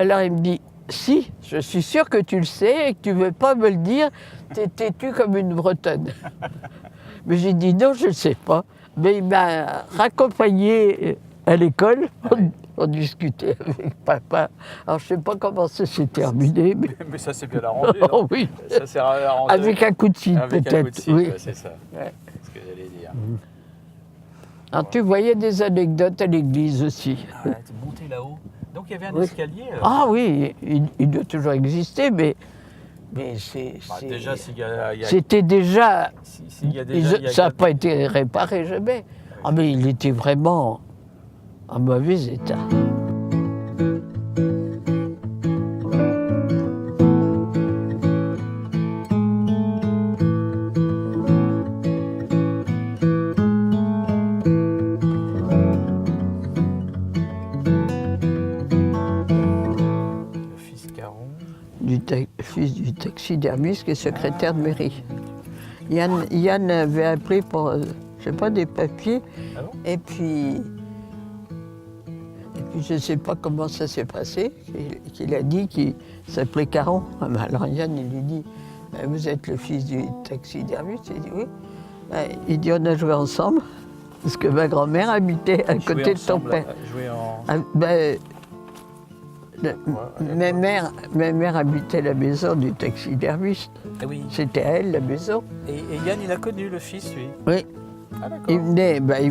Alors il me dit, si, je suis sûr que tu le sais et que tu ne veux pas me le dire, t'es têtu comme une Bretonne. Mais j'ai dit non, je ne sais pas. Mais il m'a raccompagné à l'école, on discutait avec papa. Alors je ne sais pas comment ça s'est terminé. Mais ça s'est bien arrangé. Oh, oui. Ça s'est arrangé. Avec un coup de fil Avec un coup de peut-être. fil, Oui. ouais, c'est ça. Ouais. C'est ce que j'allais dire. Alors tu voyais des anecdotes à l'église aussi. Ah, tu montais là-haut. Donc il y avait un Oui. escalier. Ah oui, il doit toujours exister, mais Déjà, s'il y a, c'était déjà. s'il y a déjà, il y a Ça n'a pas été réparé jamais. Ah mais il était vraiment en mauvais état. le fils Caron. Fils du taxidermiste qui est secrétaire de mairie. Yann avait appelé pour, je sais pas, des papiers. Ah bon? Et puis je ne sais pas comment ça s'est passé, qu'il a dit qu'il s'appelait Caron. Alors Yann, il lui dit, vous êtes le fils du taxidermiste? Il dit oui. Il dit, on a joué ensemble, parce que ma grand-mère habitait à côté de ton père. Jouer en... Ma mère habitait la maison du taxidermiste. Ah oui. C'était à elle, la maison. Et Yann, il a connu le fils, lui. Oui. Ah d'accord. Il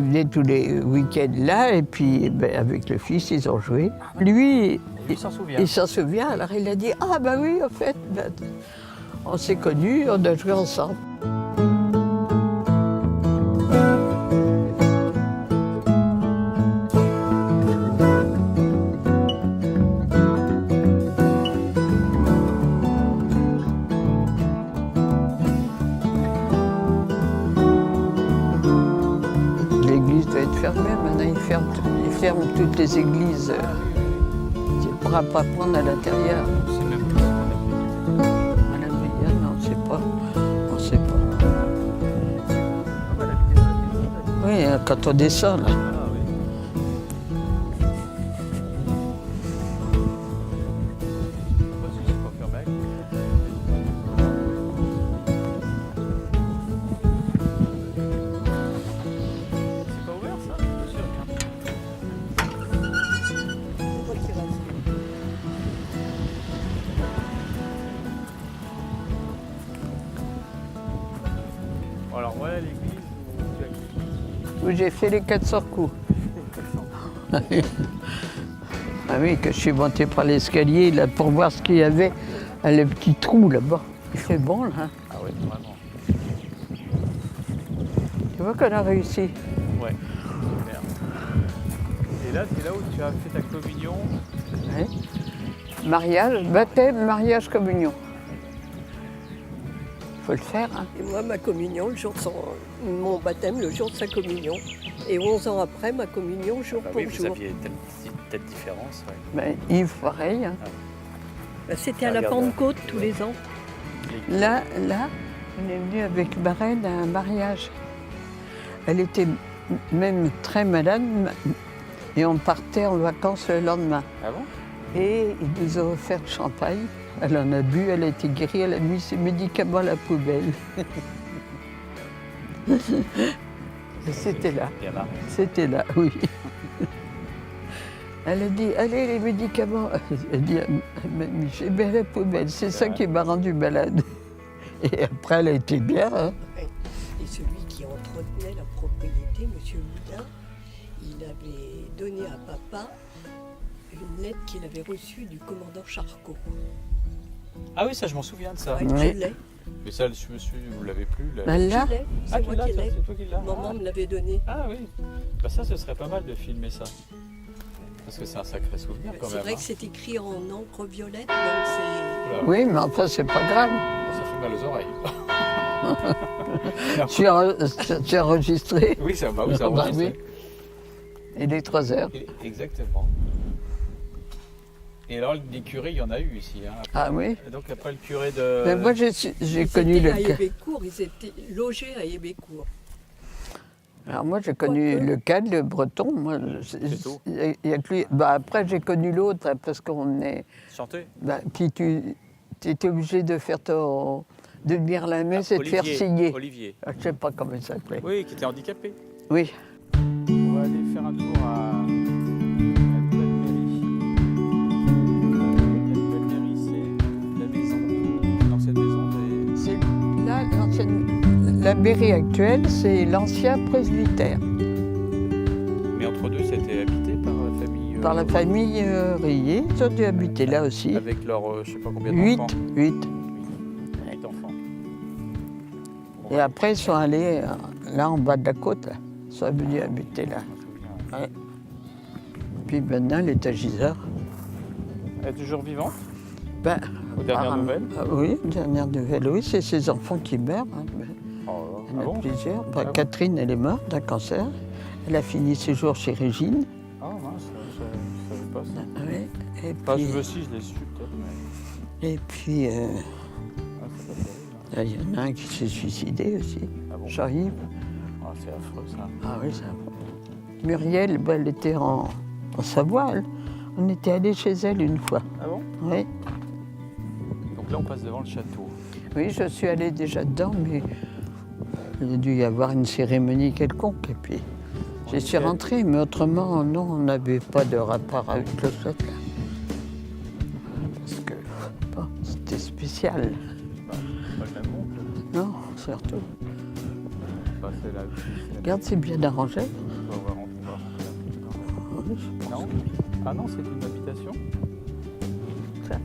venait tous les week-ends là, et puis avec le fils, ils ont joué. Lui, Il s'en souvient. il s'en souvient, alors il a dit, ah bah oui, en fait, on s'est connus, on a joué ensemble. L'église doit être fermée, maintenant ils ferment toutes les églises. Tu ne pourras pas prendre à l'intérieur. C'est même plus ce qu'on a fait. À la Bruyère, non, on ne sait pas. On ne sait pas. Ah bah, la vidéo, elle est Oui, quand on descend, là. Ah oui. Parce que c'est pas fermé. C'est pas ouvert ça? Bien sûr. C'est toi qui rassures. Alors voilà l'église où tu as quitté. Où j'ai fait les 400 coups. Ah oui, que je suis montée par l'escalier là pour voir ce qu'il y avait à le petit trou là-bas. Il fait bon là. Hein. Ah oui, vraiment. Tu vois qu'on a réussi. Ouais, super. Et là, c'est là où tu as fait ta communion. Ouais. Mariage, baptême, mariage, communion. Faut le faire. Hein. Et moi, ma communion, le jour de mon baptême, le jour de sa communion. Et 11 ans après, ma communion, jour Ah pour oui, vous jour. aviez telle différence. Ouais. Ben, Yves, pareil. Hein. Bah, c'était à la Regarde. Pentecôte tous les ans. Là, on est venu avec ma reine à un mariage. Elle était même très malade et on partait en vacances le lendemain. Ah bon? Et ils nous ont offert du champagne. Elle en a bu, elle a été guérie, elle a mis ses médicaments à la poubelle. Et c'était là, Bien marré. c'était là, oui. Elle a dit, allez les médicaments. Elle a dit, j'ai mis à la poubelle, c'est ça qui m'a rendue malade. Et après, elle a été bien. Hein. Et celui qui entretenait la propriété, M. Moudin, il avait donné à papa une lettre qu'il avait reçue du commandant Charcot. Ah oui, ça, je m'en souviens de ça. Ouais, Ouais. je l'ai. Mais ça, je me suis, vous l'avez plus. Là. Ben là, Je l'ai, Ah, c'est tu moi l'as, qui ça, l'ai. c'est toi qui l'as. Maman me l'avait donné. Ah oui. Bah ça, ce serait pas mal de filmer ça. Parce que c'est un sacré souvenir quand C'est même. vrai que c'est écrit en encre violette, donc c'est... Oula. oui, mais enfin, c'est pas grave. Ça fait mal aux oreilles. Tu as enregistré? Oui, ça va, vous Ah bah enregistrez. oui. Il est 3 heures. Exactement. Et alors, des curés, il y en a eu ici. Hein. Ah oui. Et donc après le curé de... Mais moi, j'ai connu le À cas. Hébécourt, ils étaient logés à Hébécourt. Alors moi, j'ai connu le cadre, le breton. Moi, C'est tout. il y a que lui. Bah, après, j'ai connu l'autre hein, parce qu'on est. Chanter. Bah, puis tu étais obligé de faire de lire la messe et de faire signer. Olivier. Ah, je sais pas comment il s'appelait. Oui, qui était handicapé. Oui. On va aller faire un tour à la nouvelle mairie. La nouvelle mairie, c'est la maison. L'ancienne maison des... C'est là la mairie actuelle, c'est l'ancien presbytère Mais entre deux, c'était habité par la famille... par la famille Rillet. Ils ont dû habiter là aussi. Avec leurs, je sais pas combien 8, d'enfants. 8. 8 enfants. Et après, ils sont allés là en bas de la côte. Là. Ils sont venus habiter là. Ouais. Puis maintenant, l'étagiseur. Elle est toujours vivante? Ben, Aux dernières nouvelles? Oui, dernière nouvelle. Oui, c'est ses enfants qui meurent. Hein. Oh, Il y en a ah bon? plusieurs. Ben, Ah bon. Catherine, elle est morte d'un cancer. Elle a fini ses jours chez Régine. Ah mince, je savais pas ça. Oui. Et Enfin, puis, je si, je l'ai su peut-être, mais... et puis Ah, c'est pas terrible. là, il y en a un qui s'est suicidé aussi. Ah bon? Jean-Yves. Ah, c'est affreux ça. Ah oui, ça. Muriel, ben, elle était en Savoie. Elle. On était allés chez elle une fois. Ah bon? Oui. Donc là, on passe devant le château. Oui, je suis allée déjà dedans, mais il a dû y avoir une cérémonie quelconque. Et puis, j'y suis rentrée, mais autrement, non, on n'avait pas de rapport avec le château. Parce que bon, c'était spécial. Pas le même monde. Non, surtout. Bah, c'est là. Regarde, c'est bien arrangé. On va voir. Oui, je pense. Non? Ah non, c'est une habitation? Ça.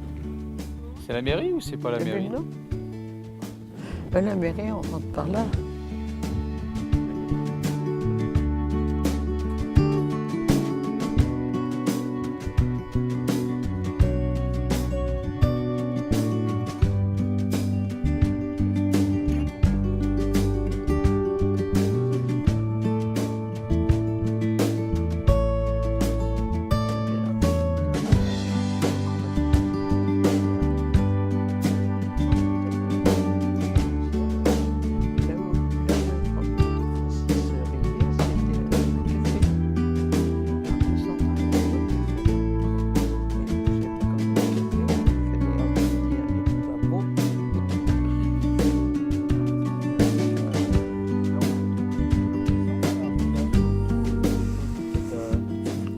C'est la mairie ou c'est pas la Eh bien, mairie? non. Ben, la mairie, on rentre par là.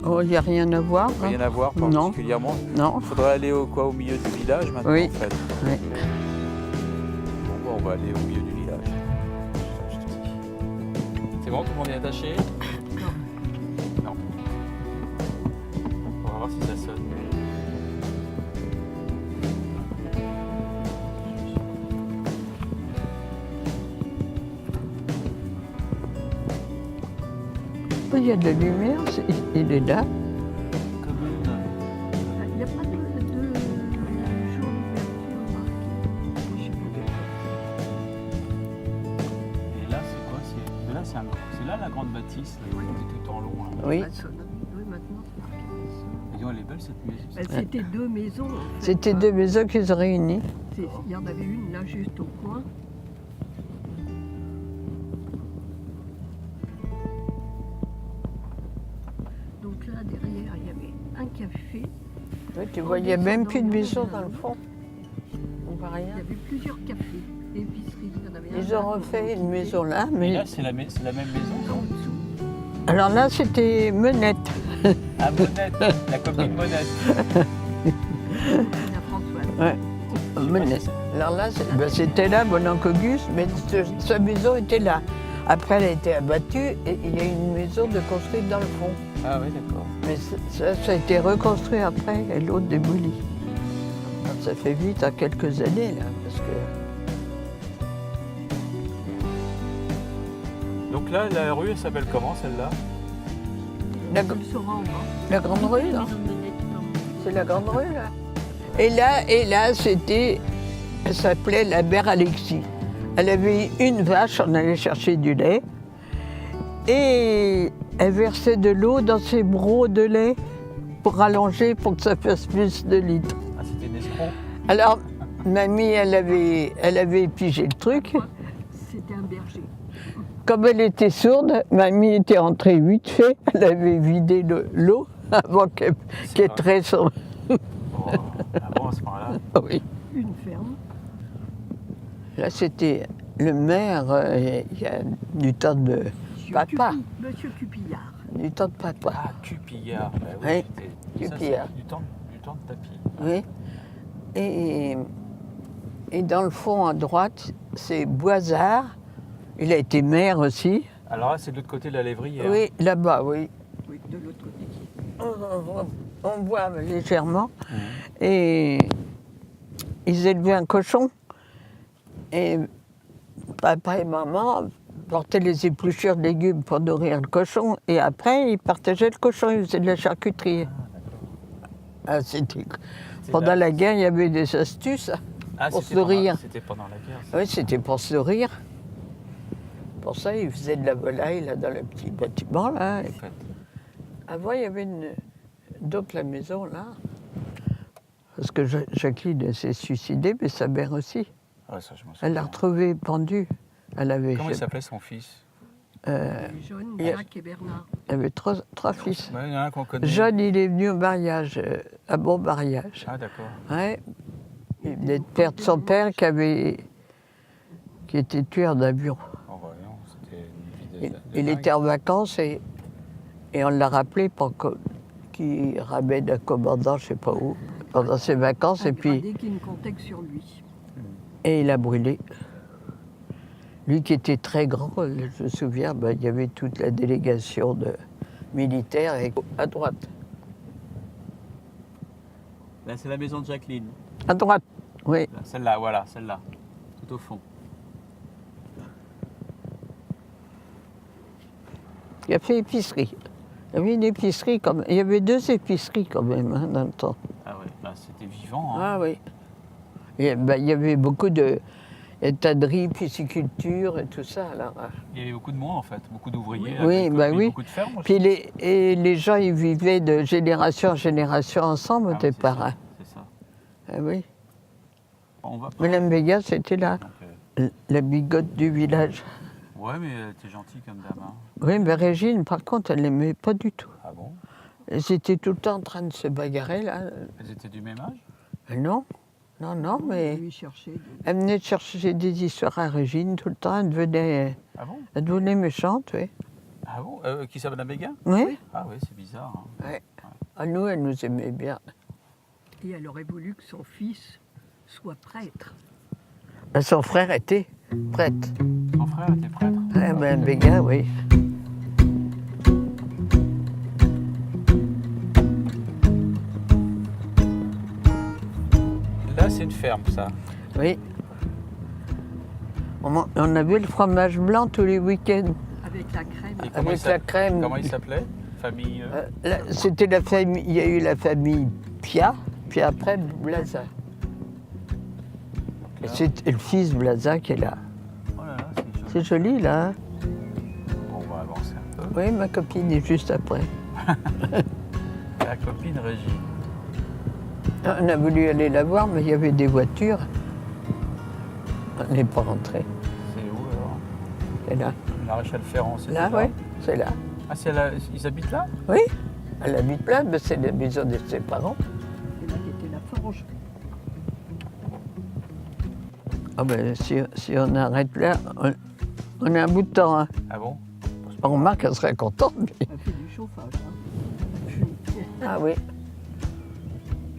Oh, il n'y a rien à voir. hein. Rien à voir Non. particulièrement. Non. Il faudrait aller au milieu du village maintenant Oui. en fait. Oui. Bon, on va aller au milieu du village. Je te dis. C'est bon, tout le monde est attaché? Non. Non. On va voir si ça sonne. Il y a de la lumière, il est là. Comme une... Il n'y a pas de jour d'ouverture marqué. Et là, c'est quoi? C'est là la grande bâtisse, là, qui était tout en long. Là. Oui. Oui, maintenant c'est marqué. Et elle est belle cette maison. Ben, c'était 2 maisons. En fait. C'était 2 maisons qui se réunissent. Il y en avait une là juste au coin. Donc là derrière il y avait un café. Oui, tu vois, il n'y a même plus de maisons dans le fond. On voit Il rien. y avait plusieurs cafés, épiceries. Il y en avait un Ils là, ont refait une maison là, Et mais là, c'est la même maison? en dessous. alors là c'était Menette. Ah, Monette, la copine Monette. La Françoise. Ouais. Menette. Alors là, c'était là, mon oncle Auguste, mais sa maison était là. Après, elle a été abattue et il y a une maison de construite dans le fond. Ah oui, d'accord. Mais ça a été reconstruit après et l'autre démoli. Alors, ça fait vite à quelques années là, parce que Donc là, la rue, elle s'appelle comment celle-là? la, Tu le sauras en bas. la grande rue là, Maison de Menette, pardon. c'est la grande rue là. Et là c'était Elle s'appelait la mère Alexis. Elle avait une vache, on allait chercher du lait. Et elle versait de l'eau dans ses brocs de lait pour rallonger, pour que ça fasse plus de litres. Ah, c'était une escroc. Alors, mamie, elle avait pigé le truc. C'était un berger. Comme elle était sourde, mamie était entrée vite fait. Elle avait vidé l'eau avant qu'elle traite son... Oh, ah bon, à ce moment-là. Oui. Une ferme. Là, c'était le maire, il y a du temps de papa. Monsieur Cupillard. Du temps de papa. Ah, Cupillard. Bah oui, Oui, c'était- ça, Cupillard. c'est du temps de tapis. Oui. Et dans le fond, à droite, c'est Boisard. Il a été maire aussi. Alors là, c'est de l'autre côté de la lévrière. Oui, là-bas, oui. Oui, de l'autre côté. On voit légèrement. Et ils élevaient un cochon. Et papa et maman portaient les épluchures de légumes pour nourrir le cochon. Et après, ils partageaient le cochon, ils faisaient de la charcuterie. Ah, pendant la guerre, il y avait des astuces Ah, pour se c'était nourrir. C'était pendant la guerre. ça. Oui, c'était pour se nourrir. Pour ça, ils faisaient de la volaille là, dans le petit bâtiment. Là. En fait. Avant, il y avait d'autres la maison, là. Parce que Jacqueline s'est suicidée, mais sa mère aussi. Ah, ça, je m'en Elle l'a souviens. retrouvée pendue. Elle avait, Comment il s'appelait son fils? John, il y a- Jacques et Bernard. elle avait trois fils. Ouais, il y en a un qu'on connaît. John, il est venu au mariage, à bon mariage. Ah, d'accord. Ouais. Il venait de perdre son père qui était tueur d'avion. En voyant, c'était une vie de Il dingue. était en vacances et on l'a rappelé pour qu'il ramène un commandant, je ne sais pas où, pendant ses vacances. Un Et puis, gradé qui ne comptait que sur lui. et il a brûlé. Lui qui était très grand, je me souviens, il y avait toute la délégation de militaires à droite. Là, c'est la maison de Jacqueline. À droite, oui. Là, celle-là, voilà, celle-là. Tout au fond. Il a fait épicerie. Il y avait une épicerie, il y avait 2 épiceries quand même hein, dans le temps. Ah ouais, là, c'était vivant. Hein. Ah oui. Et, il y avait beaucoup de étaderie, pisciculture et tout ça. Alors, Il y avait beaucoup de monde, en fait. Beaucoup d'ouvriers. Oui, agricoles, bah puis oui. Beaucoup de fermes aussi. Puis les gens, ils vivaient de génération en génération ensemble au Ah oui, c'est départ. ça, hein. c'est ça. Ah oui. On va pas. Madame Vega, c'était là, Donc, la bigote du village. ouais, mais t'es gentil comme dame. Hein. Oui, mais Régine, par contre, elle n'aimait pas du tout. Ah bon? Elles étaient tout le temps en train de se bagarrer, là. Elles étaient du même âge? Non, non, mais Lui cherchait des... elle venait de chercher des histoires à Régine tout le temps. Ah bon? Elle devenait méchante, oui. Ah bon? Qui ça, Madame Béguin? Oui. Ah oui, c'est bizarre. Hein. Ouais. À nous, elle nous aimait bien. Et elle aurait voulu que son fils soit prêtre. Son frère était prêtre. Son frère était prêtre. Ah, ben, Béguin, oui. Là, c'est une ferme, ça. Oui. On avait le fromage blanc tous les week-ends. Avec la crème. Et comment Avec il s'appelait- la crème. Comment il s'appelait? Famille. C'était la famille, il y a eu la famille Pia, puis après Blaza. Et c'est le fils Blaza qui est là. Oh là là, c'est joli. C'est joli là. Hein. Bon, on va avancer un peu. Oui, ma copine est juste après. La copine Régine. On a voulu aller la voir, mais il y avait des voitures. On n'est pas rentré. C'est où alors? C'est là. Maréchal Ferrand, c'est Là, oui, c'est là. Ah, ils habitent là? Oui, elle habite là, mais c'est la maison de ses parents. Et là, il était la forge. Ah ben, si on arrête là, on a un bout de temps. Hein. Ah bon? On remarque qu'elle serait contente. Mais... Elle fait du chauffage. Hein. Ah oui.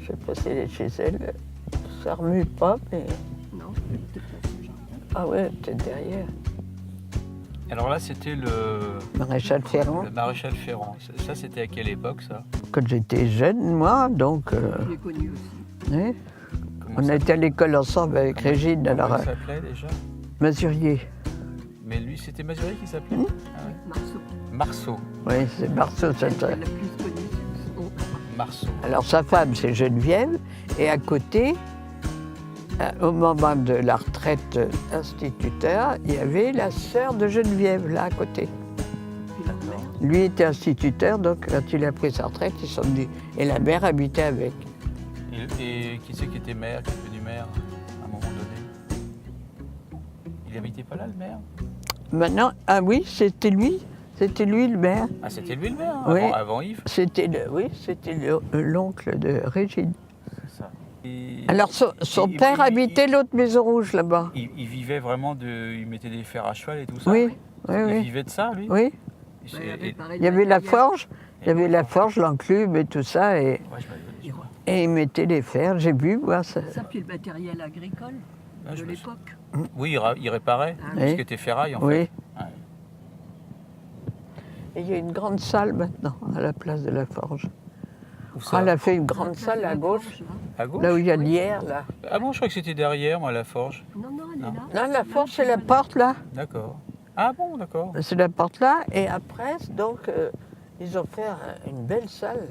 Je sais pas si elle est chez elle. Ça remue pas, mais... Non, elle était pas au jardin. Ah ouais, peut-être derrière. Alors là, c'était le Maréchal Ferrand. Maréchal Ferrand. Ça, c'était à quelle époque, ça? Quand j'étais jeune, moi, donc... Je l'ai connu aussi. oui. Comment On ça- était à l'école ensemble avec Régine, Comment alors... il s'appelait déjà? Masurier. Mais lui, c'était Mazurie qui s'appelait? Ah ouais. Marceau. Marceau. Oui, c'est Marceau, ça. Elle l'a plus connu. Marceau. Alors sa femme, c'est Geneviève, et à côté, au moment de la retraite instituteur, il y avait la sœur de Geneviève, là, à côté. Lui était instituteur, donc quand il a pris sa retraite, ils sont venus. Et la mère habitait avec. Et qui c'est qui était maire, qui est devenu maire à un moment donné? Il habitait pas là, le maire? Maintenant, ah oui, c'était lui le maire. Ah, c'était lui le maire, hein, Oui. avant Yves? C'était l'oncle de Régine. C'est ça. Et- Alors son père habitait l'autre maison rouge là-bas. Il vivait vraiment de... Il mettait des fers à cheval et tout ça? Oui, oui, Il oui. vivait de ça, lui? Oui. Il y avait la forge, l'enclume et tout ça, et Ouais, je m'avais dit, quoi. il mettait les fers, j'ai vu, moi, ça. Ça, puis le matériel agricole Ouais, de je me l'époque. Oui, il réparait, Ah tout oui. ce qui était ferraille, en Oui. fait. Ouais. Et il y a une grande salle maintenant, à la place de la forge. Où ça? Elle a fait une grande salle à gauche, À gauche? là où il y a l'hier, là. Ah bon, je crois que c'était derrière, moi, la forge. Non, non, elle Non. est là. Non, la forge, c'est la porte, là. D'accord. Ah bon, d'accord. C'est la porte, là. Et après, donc, ils ont fait une belle salle.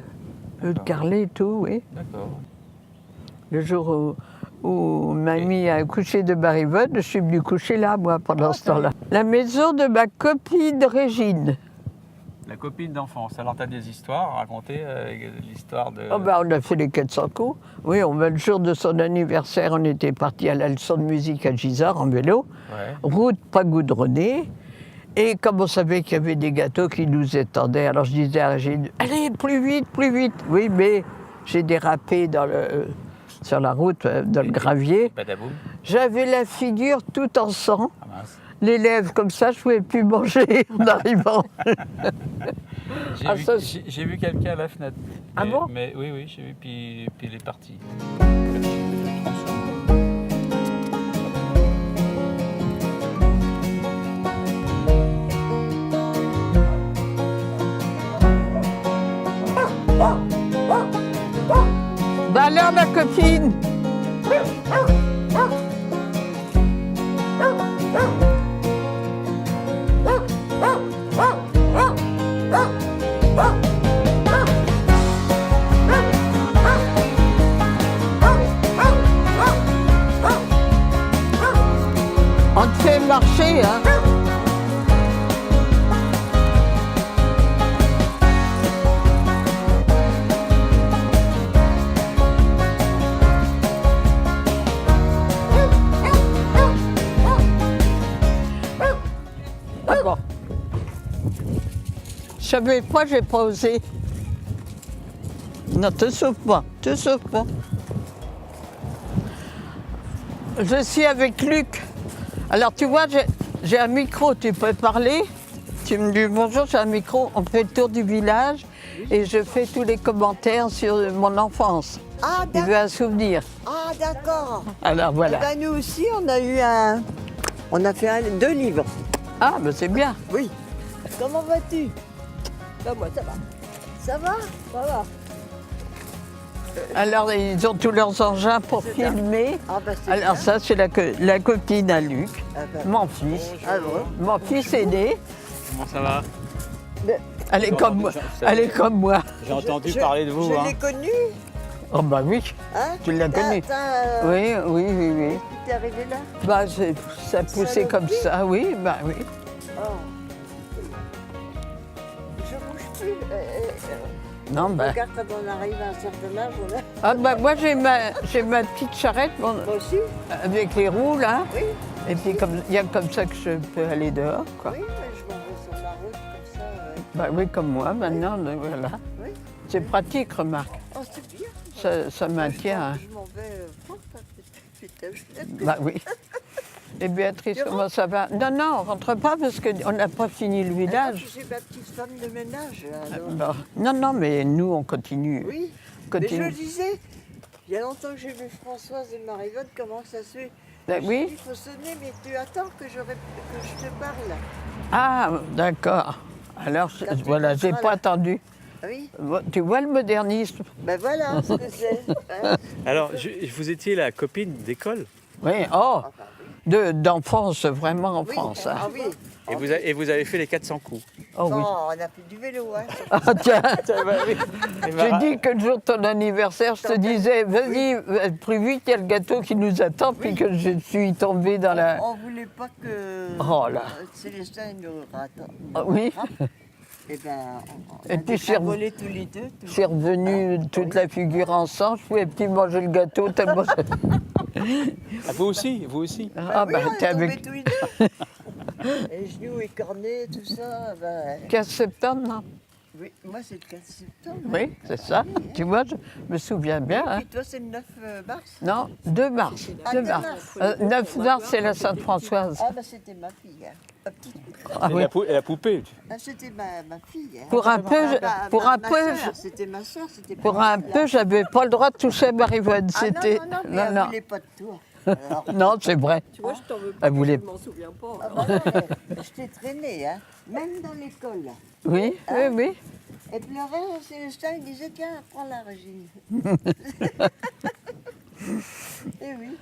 Le D'accord. carrelé et tout, oui. D'accord. Le jour où mamie a accouché de Barivonne, je suis venue coucher là, moi, pendant ce temps-là. La maison de ma copine Régine. La copine d'enfance. Alors, t'as des histoires à raconter, l'histoire de... Oh ben, on a fait les 400 coups. Oui, le jour de son anniversaire, on était partis à la leçon de musique à Gisors en vélo. Ouais. Route pas goudronnée. Et comme on savait qu'il y avait des gâteaux qui nous attendaient, alors je disais à Régine, allez, plus vite, plus vite. Oui, mais j'ai dérapé sur la route, dans le gravier. Badaboum. J'avais la figure tout en sang, Ah mince. les lèvres comme ça, je ne pouvais plus manger en arrivant. J'ai Ah, vu, ça, j'ai vu quelqu'un à la fenêtre. Ah Mais- bon? Mais oui, oui, j'ai vu, puis il est parti. Bah alors ma copine, on te fait marcher, hein. Ah bon. Je savais pas, j'ai pas osé. Non, te sauve pas, te sauve pas. Je suis avec Luc. Alors tu vois, j'ai un micro, tu peux parler. Tu me dis bonjour, j'ai un micro, on fait le tour du village et je fais tous les commentaires sur mon enfance. Ah, Il veut un souvenir. d'accord. Alors voilà. Ben, nous aussi, on a eu on a fait 2 livres. Ah, ben c'est bien. Oui. Comment vas-tu? Bah, moi, ça va. Ça va? Ça va. Alors ils ont tous leurs engins pour filmer. Ah, bah, c'est Alors bien. ça, c'est la copine à Luc, Ah, bah, mon fils. ah bon? Mon fils aîné, Comment ça va? elle est comme moi. Elle est comme moi. J'ai entendu Je- parler de vous. Je Hein. l'ai connu. Oh bah oui, Hein? tu l'as connu. Oui, oui, oui, oui. Tu es arrivé là? Bah, ça poussait comme Saloperie. ça, oui, bah oui. Oh. Je bouge plus. Non, bah. Regarde, quand on arrive à un certain âge, on a... Ah bah moi j'ai ma petite charrette bon, Moi aussi? avec les roues là. Oui. Et puis il y a comme ça que je peux aller dehors, quoi. Oui, mais je m'en vais sur la route comme ça. Ouais. Bah oui, comme moi maintenant, donc voilà. Oui. C'est pratique, remarque. Oh, c'est bien. Ça maintient. Hein. Je m'en vais. Putain, Bah oui. Et Béatrice, comment ça va? Non, non, on rentre pas parce qu'on n'a pas fini le village. J'ai ma petite femme de ménage. Alors. Bon. Non, non, mais nous, on continue. Oui, Continue. mais je disais, il y a longtemps que j'ai vu Françoise et Marivonne, comment ça se fait? Ben Je oui. dis, il faut sonner, mais tu attends que je te parle. Ah, d'accord. Alors, Quand tu voilà, j'ai passeras pas là. attendu. Ah oui, Bon, tu vois le modernisme? ben voilà ce que c'est. Hein. Alors, vous étiez la copine d'école? Oui, oh, Ah, bah oui. d'enfance, vraiment Oui, enfance. Hein. ah oui, Et vous avez fait les 400 coups. Oh oui. Non, on a fait du vélo. Hein. Ah tiens, Et j'ai dit que le jour de ton anniversaire, je te disais, vas-y, plus vite, il y a le gâteau qui nous attend, puis que je suis tombée dans la... On voulait pas que Oh là. Célestin nous rate. Ah oui. Et ben, on Et a puis, je suis volé tous les deux. Je suis revenue toute la figure ensemble, je pouvais plus manger le gâteau tellement... Ah, vous aussi, vous aussi. Ah oui, bah, on est t'es tombés avec tous les deux. Les genoux écornés, tout ça. Ben, 15 septembre, non? oui, moi, c'est le 4 septembre. Oui, c'est ça. Tu vois, je me souviens bien. Hein. Et toi, c'est le 9 mars. Non, 2 mars. Ah, 2 2 mars. mars. 9 mars, c'est la Sainte-Françoise. Ah, ben, c'était ma fille. Hein. Ma petite- Ah oui. Et la poupée. Ah, c'était ma fille. Hein. Pour un peu, Ma sœur, c'était ma soeur. pour un peu, j'avais pas le droit de toucher à Marie-Vonne. Ah, C'était... non, mais elle voulait pas de toi. Alors, Non, c'est vrai. Tu vois, je t'en veux pas, Elle voulait... je m'en souviens pas. ah, bah, ouais, je t'ai traîné, hein. Même dans l'école. Là. Oui, oui, oui. Elle pleurait, Célestin, il disait, tiens, prends la Régine. Eh oui,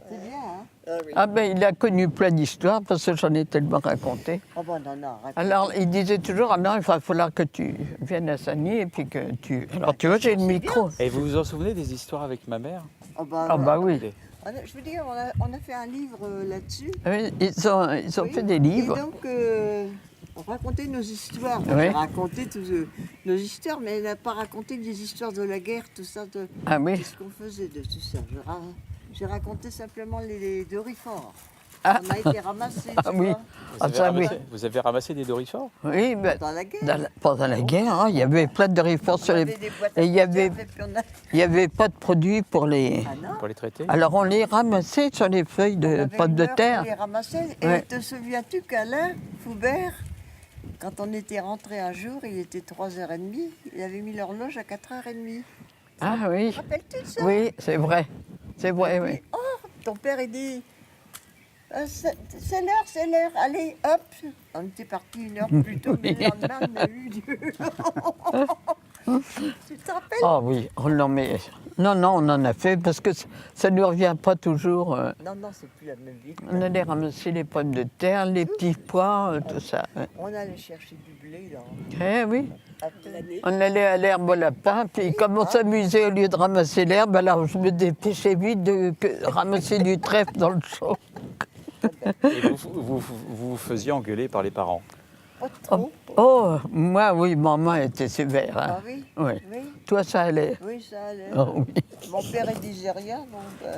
c'est bien, hein. Ah oui. Ah ben, il a connu plein d'histoires parce que j'en ai tellement raconté. Oh bon, non, arrête. Alors, il disait toujours, ah non, il va falloir que tu viennes à Sagny et puis que tu... Alors, tu vois, j'ai le micro. Et vous vous en souvenez des histoires avec ma mère? Oh, bah, Ah bah oui. je veux dire, on a fait un livre là-dessus. Oui, ils ont Oui. fait des livres. Et donc, on racontait nos histoires. Oui. On racontait nos histoires, mais elle n'a pas raconté des histoires de la guerre, tout ça, de Ah oui. ce qu'on faisait de tout ça. J'ai raconté simplement les dorifores. Ah. On a été ramassés, Ah tu oui. vois, Ah, ça, oui. Vous avez ramassé des dorifores? Oui, ben, dans la guerre. pendant la guerre, hein, il y avait plein de réformes On sur les... avait des boîtes à Et il y avait, conserve, et puis on a- il y avait pas de produits pour les... Ah non. Pour les traiter? Alors on les ramassait sur les feuilles On de avait pommes une de heure terre. pour les ramasser. Et Ouais. te souviens-tu qu'Alain Foubert, quand on était rentré un jour, il était 3h30, il avait mis l'horloge à 4h30. Ah oui, Te rappelles-tu de ça? oui, c'est vrai. C'est vrai, oui. Et, oh, ton père, il dit, c'est l'heure, allez, hop. On était parti une heure plus tôt, mais le lendemain, on a eu du... Tu te rappelles? Ah oui, on en met... Non, non, on en a fait parce que ça ne nous revient pas toujours. Non, non, c'est plus la même vie. On allait ramasser les pommes de terre, les petits pois, tout ça. Ouais. On allait chercher du blé, là. Eh oui, Après l'année. on allait à l'herbe au lapin, puis comme on s'amusait au lieu de ramasser l'herbe, alors je me dépêchais vite de ramasser du trèfle dans le champ. Et vous faisiez engueuler par les parents? Pas trop. Oh, moi, oui, maman était sévère. Hein. Ah oui? Oui. Oui, Toi, ça allait. oui, ça allait. Oh, oui. Mon père, il disait rien, donc...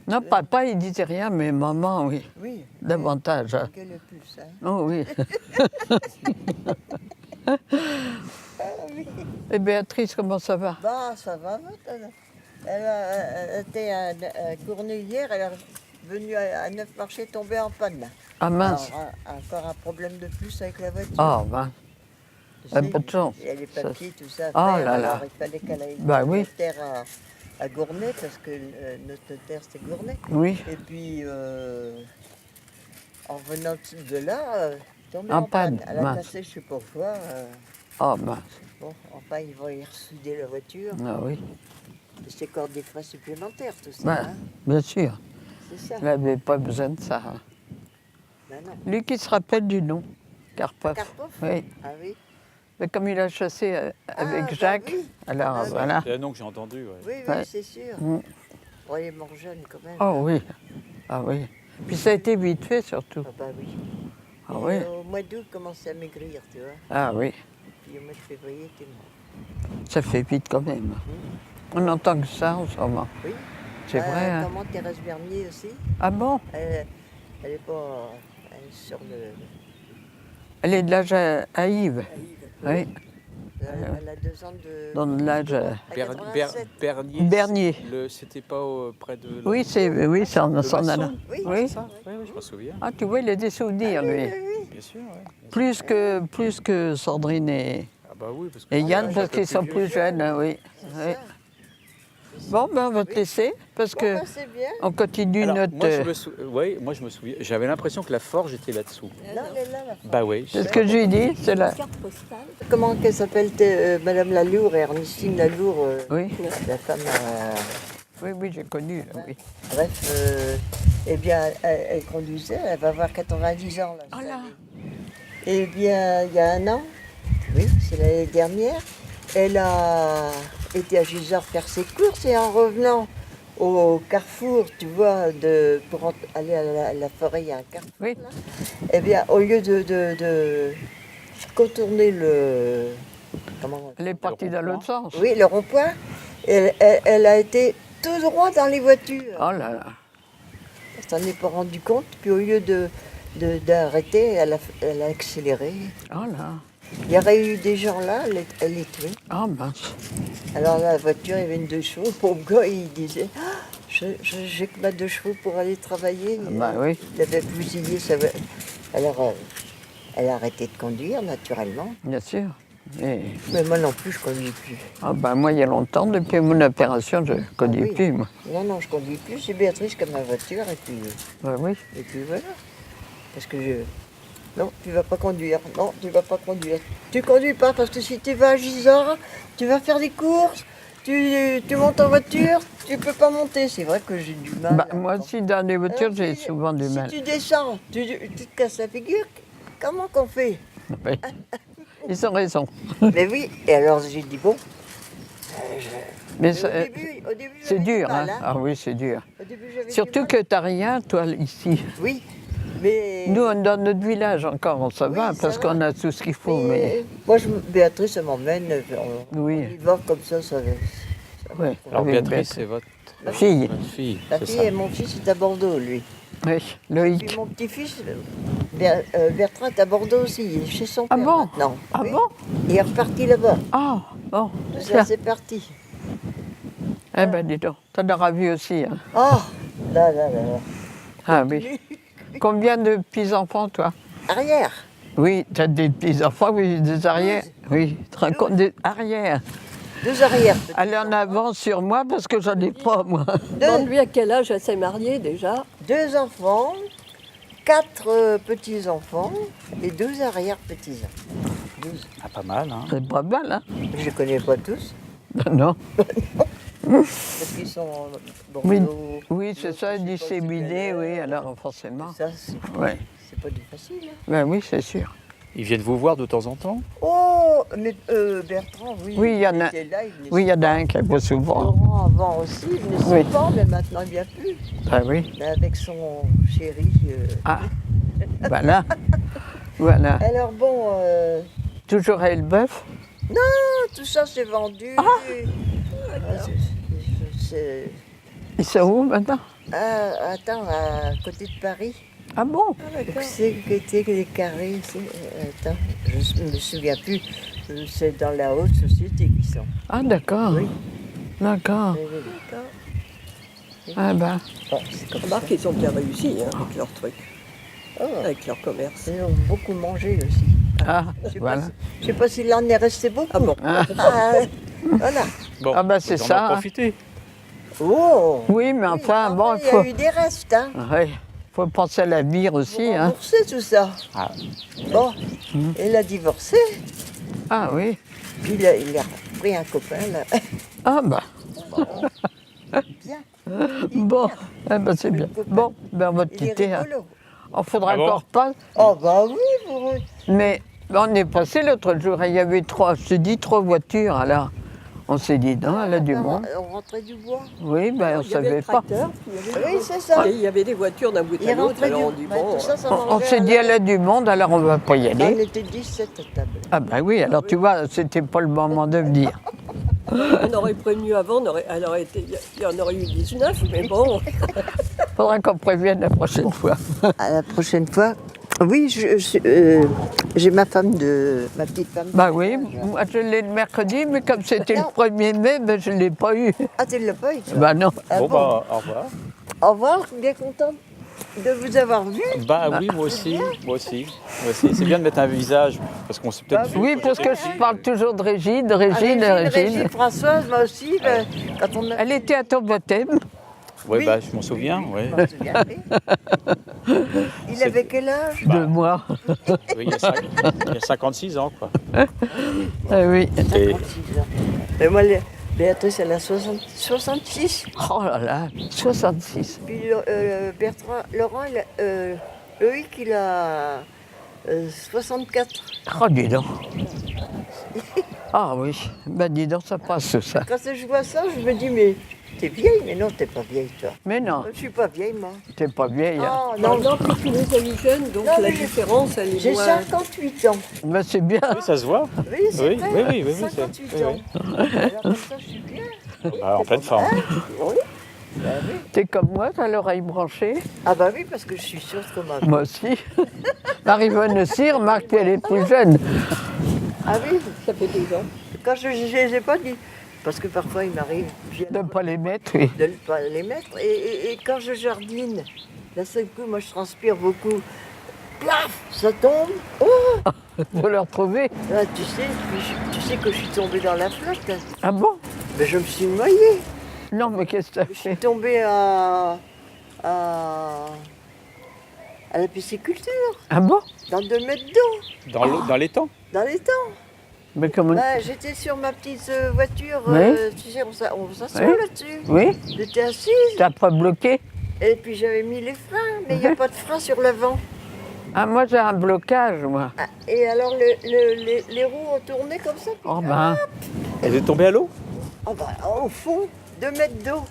Non, papa, il disait rien, mais maman, oui, oui. davantage. Hein. Quel est plus, hein? Oh oui. Ah oui. Et Béatrice, comment ça va? Bah, ça va. Elle était à Gournay hier, elle est venue à Neuf-Marché tomber en panne. Ah mince. Alors, encore un problème de plus avec la voiture. Ah, ben. Tu elle a sais, pas de chance. Il y a les papiers, tout ça. à Oh faire, là là. alors il fallait qu'elle aille Bah voir oui. le notaire à Gournay, parce que notre notaire, c'était Gournay. Oui. Et puis, en venant de là, tombée En en panne. panne, Elle a mince. cassé, je sais pas quoi. Ah mince. Bon, enfin, ils vont y ressouder la voiture. Ah oui. C'est encore des frais supplémentaires, tout ça. Ben, hein. bien sûr. C'est ça. Elle n'avait pas besoin de ça. Hein. Ben non. Lui qui se rappelle du nom, Karpov. Karpov? Oui. Ah oui. Mais comme il a chassé avec bah Jacques, oui. alors Ah oui. voilà. C'est un nom que j'ai entendu, ouais. Oui, oui, Ouais. c'est sûr. Mm. Bon, il est mort jeune quand même. Oh oui. Ah oui. Puis ça a été vite fait surtout. Ah bah oui. Ah Et, oui. Au mois d'août, il commençait à maigrir, tu vois. Ah oui. Puis au mois de février, il était mort. Ça fait vite quand même. On entend que ça en ce moment. Oui. C'est vrai. Hein. Comment Thérèse Bernier aussi. Ah bon? Elle est pas elle est sur le... Elle est de l'âge à Yves. Oui. Elle a 2 ans de... Dans l'âge. À 87. Bernier. Bernier. C'était pas près de. Oui, c'est en le s'en Masson. allant. Oui, Oui. C'est ça? Oui, je m'en souviens. Ah, tu vois, il a des souvenirs, lui. oui, oui. Bien sûr, ouais. Plus que Sandrine et Ah bah oui, parce que. Yann, je suis un parce peu qu'ils sont vieux. plus jeunes, hein, oui. C'est Oui. ça. Bon, ben, on va te laisser, parce Bon, que ben, c'est bien. on continue Alors, notre... moi, je me souviens. J'avais l'impression que la forge était là-dessous. Là, elle est là, la femme. Bah oui. C'est ce que j'ai dit, c'est là. Comment qu'elle s'appelle Madame Lalour, Ernestine Lalour, Oui. la femme Oui, oui, j'ai connu, là, oui. Bref, eh bien, elle conduisait, elle va avoir 90 ans là. Oh cette là. année. Eh bien, il y a un an, oui, c'est l'année dernière, elle a été à Gisors faire ses courses et en revenant au carrefour, tu vois, pour aller à la forêt, il y a un carrefour. Oui. Là. Eh bien, au lieu de contourner le... Comment Elle est partie dans l'autre sens. Oui, le rond-point, elle a été tout droit dans les voitures. Oh là là. Elle s'en est pas rendu compte, puis au lieu d'arrêter, elle a accéléré. Oh là. Il y aurait eu des gens là, elle est tuée. Oh mince. Alors la voiture, il y avait une 2 chevaux. Le pauvre gars, il disait ah, j'ai que ma 2 chevaux pour aller travailler. Bah oui. Il avait bousillé sa voiture. Alors, elle a arrêté de conduire, naturellement. Bien sûr. Et... Mais moi non plus, je ne conduis plus. Ah ben moi, il y a longtemps, depuis mon opération, je ne conduis oui. plus, moi. Non, non, je ne conduis plus. J'ai Béatrice comme ma voiture, Ben oui. et puis voilà. Parce que je... Non, tu vas pas conduire. Non, tu vas pas conduire. Tu conduis pas parce que si tu vas à Gisors, tu vas faire des courses, tu montes en voiture, tu peux pas monter. C'est vrai que j'ai du mal. Bah, moi aussi, dans les voitures, j'ai si- souvent du mal. Si tu descends, tu te casses la figure, comment qu'on fait? Oui. Ils ont raison. Mais oui, et alors j'ai dit bon. Mais Au ça- début, c'est j'avais du dur, mal, hein. Ah oui, c'est dur. Au début, j'avais du Surtout mal. que t'as rien, toi, ici. Oui, mais... Nous, dans notre village encore, on ça Oui, va, ça parce va. qu'on a tout ce qu'il faut, mais... Moi, Béatrice, elle m'emmène, on Oui. y va comme ça va. Ouais, Alors avec Béatrice, c'est votre fille. fille, La c'est fille ça. et mon fils est à Bordeaux, lui. Oui, Puis Loïc. mon petit-fils, Bertrand, est à Bordeaux aussi, il est chez son Ah père bon maintenant. Ah Oui. bon Il est reparti là-bas. Ah, bon. Ça, Tiens. c'est parti. Eh ben, dis donc, t'en auras vu aussi, hein. Oh, là, là, là. Ah oui. Combien de petits-enfants, toi? Arrière. Oui, t'as des petits-enfants, oui, des arrières. Oui, tu te rends compte des arrières. 2 arrières. Allez en avant sur moi, parce que j'en ai pas, moi. Demande-lui à quel âge elle s'est mariée déjà. 2 enfants, 4 petits-enfants et 12 arrière-petits-enfants. 12. Ah, pas mal, hein. C'est pas mal, hein? Je ne connais pas tous, Non. parce qu'ils sont Oui, Bordeaux. oui c'est ça, je sais pas disséminé, c'est oui, quelle heure. alors forcément. Ça, c'est Ouais. pas du facile. Hein. Ben oui, c'est sûr. Ils viennent vous voir de temps en temps? Oh, mais Bertrand, oui. Oui, il y en a. était là, il venait Oui, il y en a un qui est souvent. Laurent avant aussi, il venait Oui. souvent, mais maintenant il ne vient plus. Ah oui. Mais avec son chéri. Ah, voilà. Voilà. Alors bon, Toujours Elbeuf. tout ça c'est vendu. Ah, c'est- Ils sont où maintenant? attends, à côté de Paris. Ah bon? C'est côté les carrés. Attends, je ne me souviens plus. C'est dans la haute société qu'ils sont. Ah d'accord. Oui. D'accord. Ah ben. Bon, c'est comme ça. Remarque qu'ils ont bien réussi hein, avec leur truc, Oh, avec leur commerce. ils ont beaucoup mangé aussi. Ah, Je sais voilà. pas je sais pas s'il en est resté beaucoup. Ah bon. Ah, Voilà. Bon, Ah, bah, c'est vous en ça. en profitez. Oh. oui, mais enfin, bon, il il y faut, a eu des restes, hein. ouais, faut penser à l'avenir aussi, hein. Rembourser tout ça. Ah, Bon, il a divorcé. Ah oui. Il a pris un copain, là. Ah bah, Bien. bon, eh ben, c'est bien. Bon, ben, on va te Il est quitter. Hein. rigolo. On faudra Ah bon encore pas. Oh, bah oui, pour eux. Mais on est passé l'autre jour, il y avait 3 voitures, alors on s'est dit, non, elle a du monde. On rentrait du bois. Oui, ben on Il y avait savait le pas. tracteur, puis il y avait Oui, c'est ça. Et il y avait des voitures d'un bout Il à l'autre, rentrait alors on du dit bah, bon, tout ça, ça On mangeait s'est à dit, elle a du monde, alors on va pas y On aller. était 17 à table. Ah ben oui, alors tu vois, c'était pas le moment de venir. on aurait prévenu avant, il y en aurait eu 19, mais bon, Faudra qu'on prévienne la prochaine fois. À la prochaine fois. Oui, j'ai ma petite femme. Bah oui, moi je l'ai le mercredi, mais comme c'était le 1er mai, ben je ne l'ai pas eu. Ah, tu ne l'as pas eu, toi? Bah non. Ah bon, bon. bah, au revoir. Au revoir, bien contente de vous avoir vu. Bah oui, moi aussi. Moi aussi. C'est bien de mettre un visage, parce qu'on s'est peut-être vu Oui, quand parce j'étais que je petit. parle toujours de Régine, Régine, Régine. Françoise, moi aussi, ben, quand on a... Elle était à ton baptême. Ouais, Oui. bah, je m'en souviens, ouais. Je m'en souviens, oui. Il avait quel âge? De moi. Oui, il y a 56 ans, quoi. Ah oui. Et 36 ans. Mais moi, Béatrice, elle a 66. Oh là là, 66. Puis Laurent, Loïc, il a 64. Oh, dis donc. Ah oui, ben dis donc, ça passe ça. Quand je vois ça, je me dis, mais t'es vieille? Mais non, t'es pas vieille, toi. Mais non, Je suis pas vieille, moi. t'es pas vieille. Hein. Ah, Non, non, puis tu les as mis jeunes, donc Non, la mais différence, elle est J'ai moins... 58 ans. Ben, c'est bien. Oui, ça se voit. Oui, c'est Oui, vrai, oui, oui, oui, 58 oui, ans. oui. Alors comme ça, je suis bien. Ah, en pleine forme. Oui. Bah oui. T'es comme moi, t'as l'oreille branchée. Ah bah oui, parce que je suis sûre que ma... Moi aussi. Marie-Vonne aussi, remarque qu'elle est plus jeune. Ah oui, Ça fait 2 ans. quand je ne les ai pas dit. Parce que parfois, il m'arrive De ne pas les mettre, oui. de ne pas les mettre. Et quand je jardine, d'un seul coup, moi, je transpire beaucoup. Plaf, ça tombe. Oh, Faut le retrouver. là, tu sais que je suis tombée dans la flotte. Ah bon? Mais je me suis noyée. Non, mais qu'est-ce que t'as Je suis fait? tombée à la pisciculture, Ah bon? dans 2 mètres d'eau, Dans l'étang. dans les temps. Mais comment... Bah, j'étais sur ma petite voiture, Oui. tu sais, on s'assoit Oui. là-dessus. Oui? J'étais assise, T'as pas bloqué? et puis j'avais mis les freins, mais il n'y a pas de frein sur l'avant. Ah, moi j'ai un blocage, moi. Ah, et alors les roues ont tourné comme ça. Puis, Oh ben, Elle est tombée à l'eau? ah bah, au fond, 2 mètres d'eau.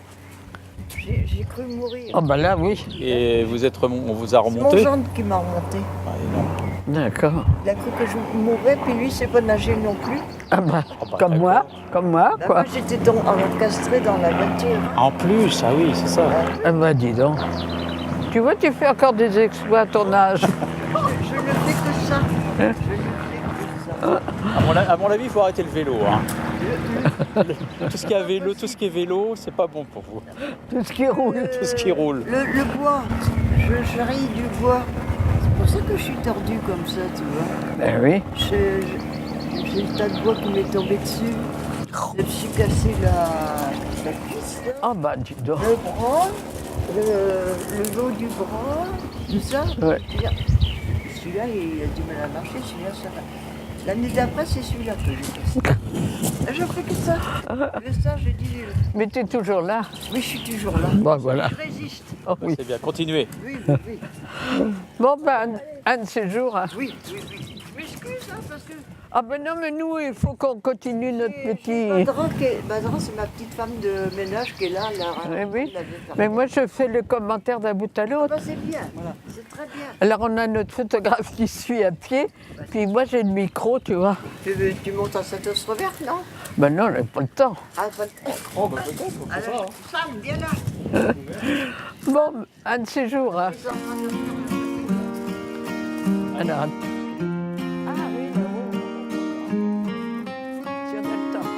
J'ai cru mourir. oh ben là, oui. Et on vous a C'est mon remonté? gendre qui m'a remonté. Ah, énorme. D'accord. Il a cru que je mourrais, puis lui, c'est pas nager non plus. Ah ben, bah, comme moi, Bah, quoi. moi, j'étais encastrée dans la voiture. En plus, ah oui, c'est ça. Ah ben, dis donc. Tu vois, tu fais encore des exploits à ton âge. Je ne fais que ça. Je ne fais que ça. À mon avis, il faut arrêter le vélo. Hein. Tout ce qui est vélo, c'est pas bon pour vous. Tout ce qui roule. Tout ce qui roule. Le bois, je ris du bois. C'est pour ça que je suis tordue comme ça, tu vois. Ben oui. J'ai le tas de bois qui m'est tombé dessus. Je me suis cassé la cuisse, là, Ah ben, dis donc. le bras, le haut du bras, tout ça. Ouais. Celui-là, il a du mal à marcher, celui-là, ça va. L'année d'après, c'est celui-là que j'ai cassé. Je fais que ça. Le ça, j'ai dit, Mais t'es toujours là. oui, je suis toujours là. Bon, voilà. Je résiste. Oh, oui. C'est bien, continuez. Oui, oui, oui. Bon, ben, un de ces jours. Hein. Oui, oui, oui. Je m'excuse, hein, parce que Ah ben non, mais nous, il faut qu'on continue notre petit... Badran, c'est ma petite femme de ménage qui est là. Oui. Mais moi, je fais le commentaire d'un bout à l'autre. Bah, c'est bien, c'est très bien. Alors, on a notre photographe qui suit à pied, puis moi, j'ai le micro, tu vois. Tu montes à Saint-Austrovert, non? Ben non, on n'a pas le temps. Ah, pas de... Oh, bah peut-être, faut faire ça. Alors, Sam, viens là. Bon, un de ces jours. Hein. Les enfants de- Alors, ah oui, là-haut. Si on a le temps.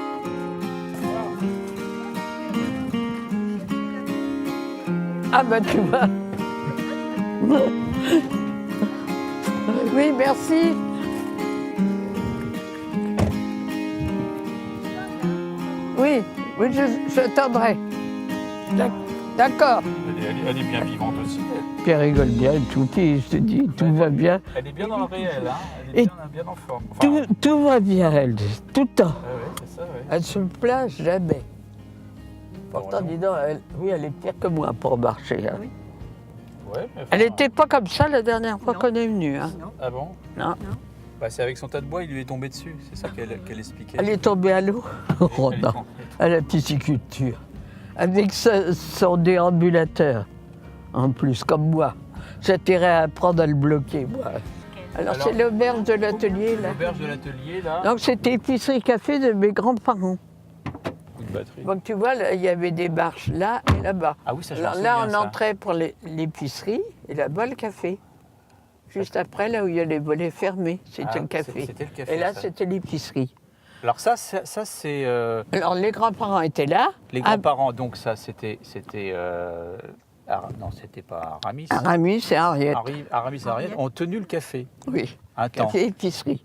Ah ben tu vois. Oui, merci. Oui, oui, j'attendrai. D'accord. Elle est bien vivante aussi. Puis elle rigole bien, tout petit, je te dis, tout va bien. Elle est bien dans le réel, hein. Elle est Et bien en forme. Enfin, Tout va bien, elle, tout le temps. ouais, c'est ça, ouais. Elle se plaint jamais. Pourtant, Bon, dis donc, elle est pire que moi pour marcher. Hein. Ouais, mais Elle enfin, n'était pas comme ça la dernière fois qu'on est venu. Hein. Ah bon? Non. Bah, c'est avec son tas de bois, il lui est tombé dessus. C'est ça qu'elle expliquait. Elle est tombée à l'eau. Oh Elle est non, tombée. à la pisciculture. Avec son déambulateur, en plus, comme moi. J'ai intérêt à apprendre à le bloquer, moi. Alors c'est l'auberge de l'atelier, là. L'auberge de l'atelier, là. Donc c'était épicerie-café de mes grands-parents. Coup de batterie. Donc tu vois, là, il y avait des marches là et là-bas. Ah oui, ça je Alors m'en là, souviens, on ça. entrait pour l'épicerie et là-bas, le café. Juste après, là où il y a les volets fermés, c'était Ah, le café. c'était le café, Et là, ça. c'était l'épicerie. Alors ça c'est... Alors les grands-parents étaient là. les grands-parents, donc ça, c'était... non, c'était pas Aramis. Aramis et Henriette. Aramis et Henriette ont tenu le café Oui, un temps. café épicerie.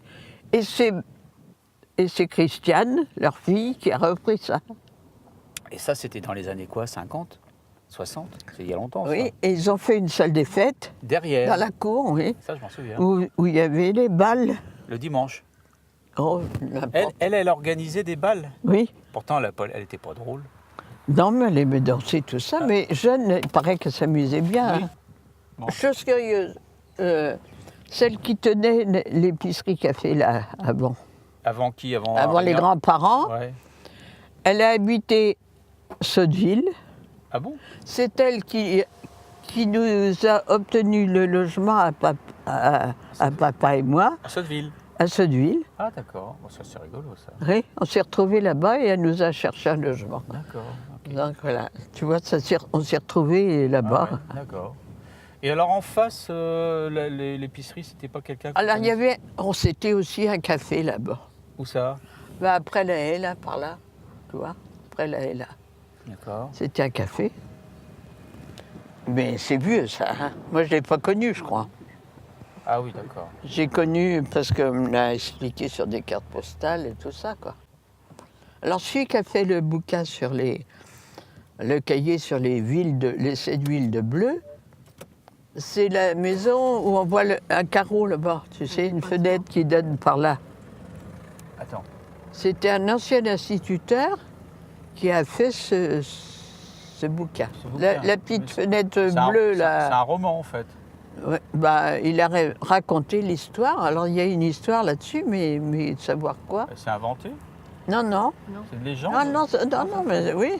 Et c'est Christiane, leur fille, qui a repris ça. Et ça, c'était dans les années quoi? 50? 60? C'est il y a longtemps, Oui, ça. et ils ont fait une salle des fêtes Derrière. dans la cour, oui, Ça, je m'en souviens. où il y avait les balles. Le dimanche. Oh, n'importe. Elle organisait des balles. Oui. Pourtant, elle était pas drôle. Non, mais elle aimait danser, tout ça. Mais jeune, il paraît qu'elle s'amusait bien. Oui. Hein. Bon. Chose curieuse, celle qui tenait l'épicerie café là, avant. Avant qui? Avant Les grands-parents. Ouais. Elle a habité Sotteville. Ah bon? C'est elle qui nous a obtenu le logement à papa et moi, À Sotteville. à Sotteville. Ah d'accord. Bon, ça c'est rigolo ça. Oui, on s'est retrouvés là-bas et elle nous a cherché un logement. D'accord. Ok. Donc voilà, tu vois, on s'est retrouvés là-bas. Ah ouais, d'accord. Et alors en face, l'épicerie, c'était pas quelqu'un que Alors vous il y avait, c'était aussi un café là-bas. Où ça? Ben, après la haie, là, par là, tu vois, après la haie, là. D'accord. C'était un café. Mais c'est vieux, ça. Hein. Moi, je ne l'ai pas connu, je crois. Ah oui, d'accord. J'ai connu parce qu'on me l'a expliqué sur des cartes postales et tout ça, quoi. Alors, celui qui a fait le bouquin sur le cahier sur les 7 villes de bleu, c'est la maison où on voit un carreau là-bas, tu sais, une fenêtre qui donne par là. Attends. C'était un ancien instituteur qui a fait ce bouquin. Ce bouquin. La petite fenêtre C'est bleue, c'est là. un roman en fait. Ouais, bah, il a raconté l'histoire. Alors, il y a une histoire là-dessus, mais de savoir quoi. C'est inventé? Non, non. C'est une légende? Non, mais oui.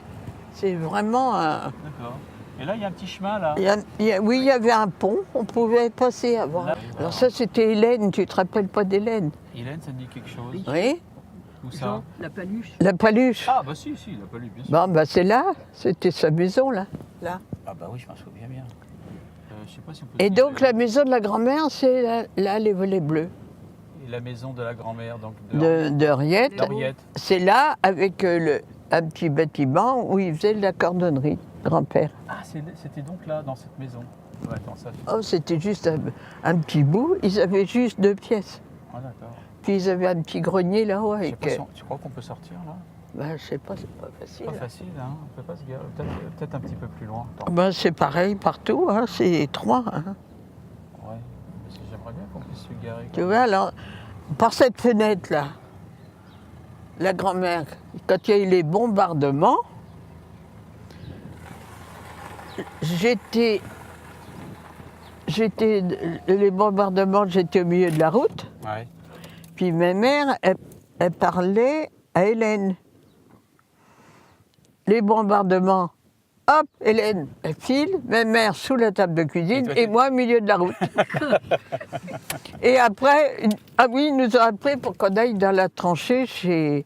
C'est vraiment un... D'accord. Et là, il y a un petit chemin là. Oui, il y avait un pont. On pouvait passer avant. Là. Alors ça, c'était Hélène. Tu te rappelles pas d'Hélène? Hélène, ça te dit quelque chose? Oui. Où ça? La paluche. La Paluche. Ah bah si, il a pas lu, bien sûr. Bon, bah c'est là. C'était sa maison, là. Là. Ah bah oui, je m'en souviens bien. Je sais pas si on peut Et dire, donc, la maison de la grand-mère, c'est là, les volets bleus. et la maison de la grand-mère, donc De Riette. d'Henriette. C'est là, avec un petit bâtiment où il faisait de la cordonnerie, grand-père. Ah, c'était donc là, dans cette maison. Ouais, attends, ça. Oh, c'était juste un petit bout. Ils avaient juste 2 pièces. Ah d'accord. Puis ils avaient un petit grenier là-haut Je sais avec... pas si tu crois qu'on peut sortir là? Ben, je sais pas, c'est pas facile. Pas facile, hein. On peut pas se garer. Peut-être un petit peu plus loin. Attends. Ben, c'est pareil partout, hein. C'est étroit. Hein. Ouais. Parce que j'aimerais bien qu'on puisse se garer. Tu vois, alors, par cette fenêtre-là, la grand-mère, quand il y a eu les bombardements, les bombardements, j'étais au milieu de la route. Ouais. Puis ma mère, elle parlait à Hélène. Les bombardements, hop, Hélène, elle file, ma mère sous la table de cuisine et moi au milieu de la route. Et après, ils nous ont appelés pour qu'on aille dans la tranchée chez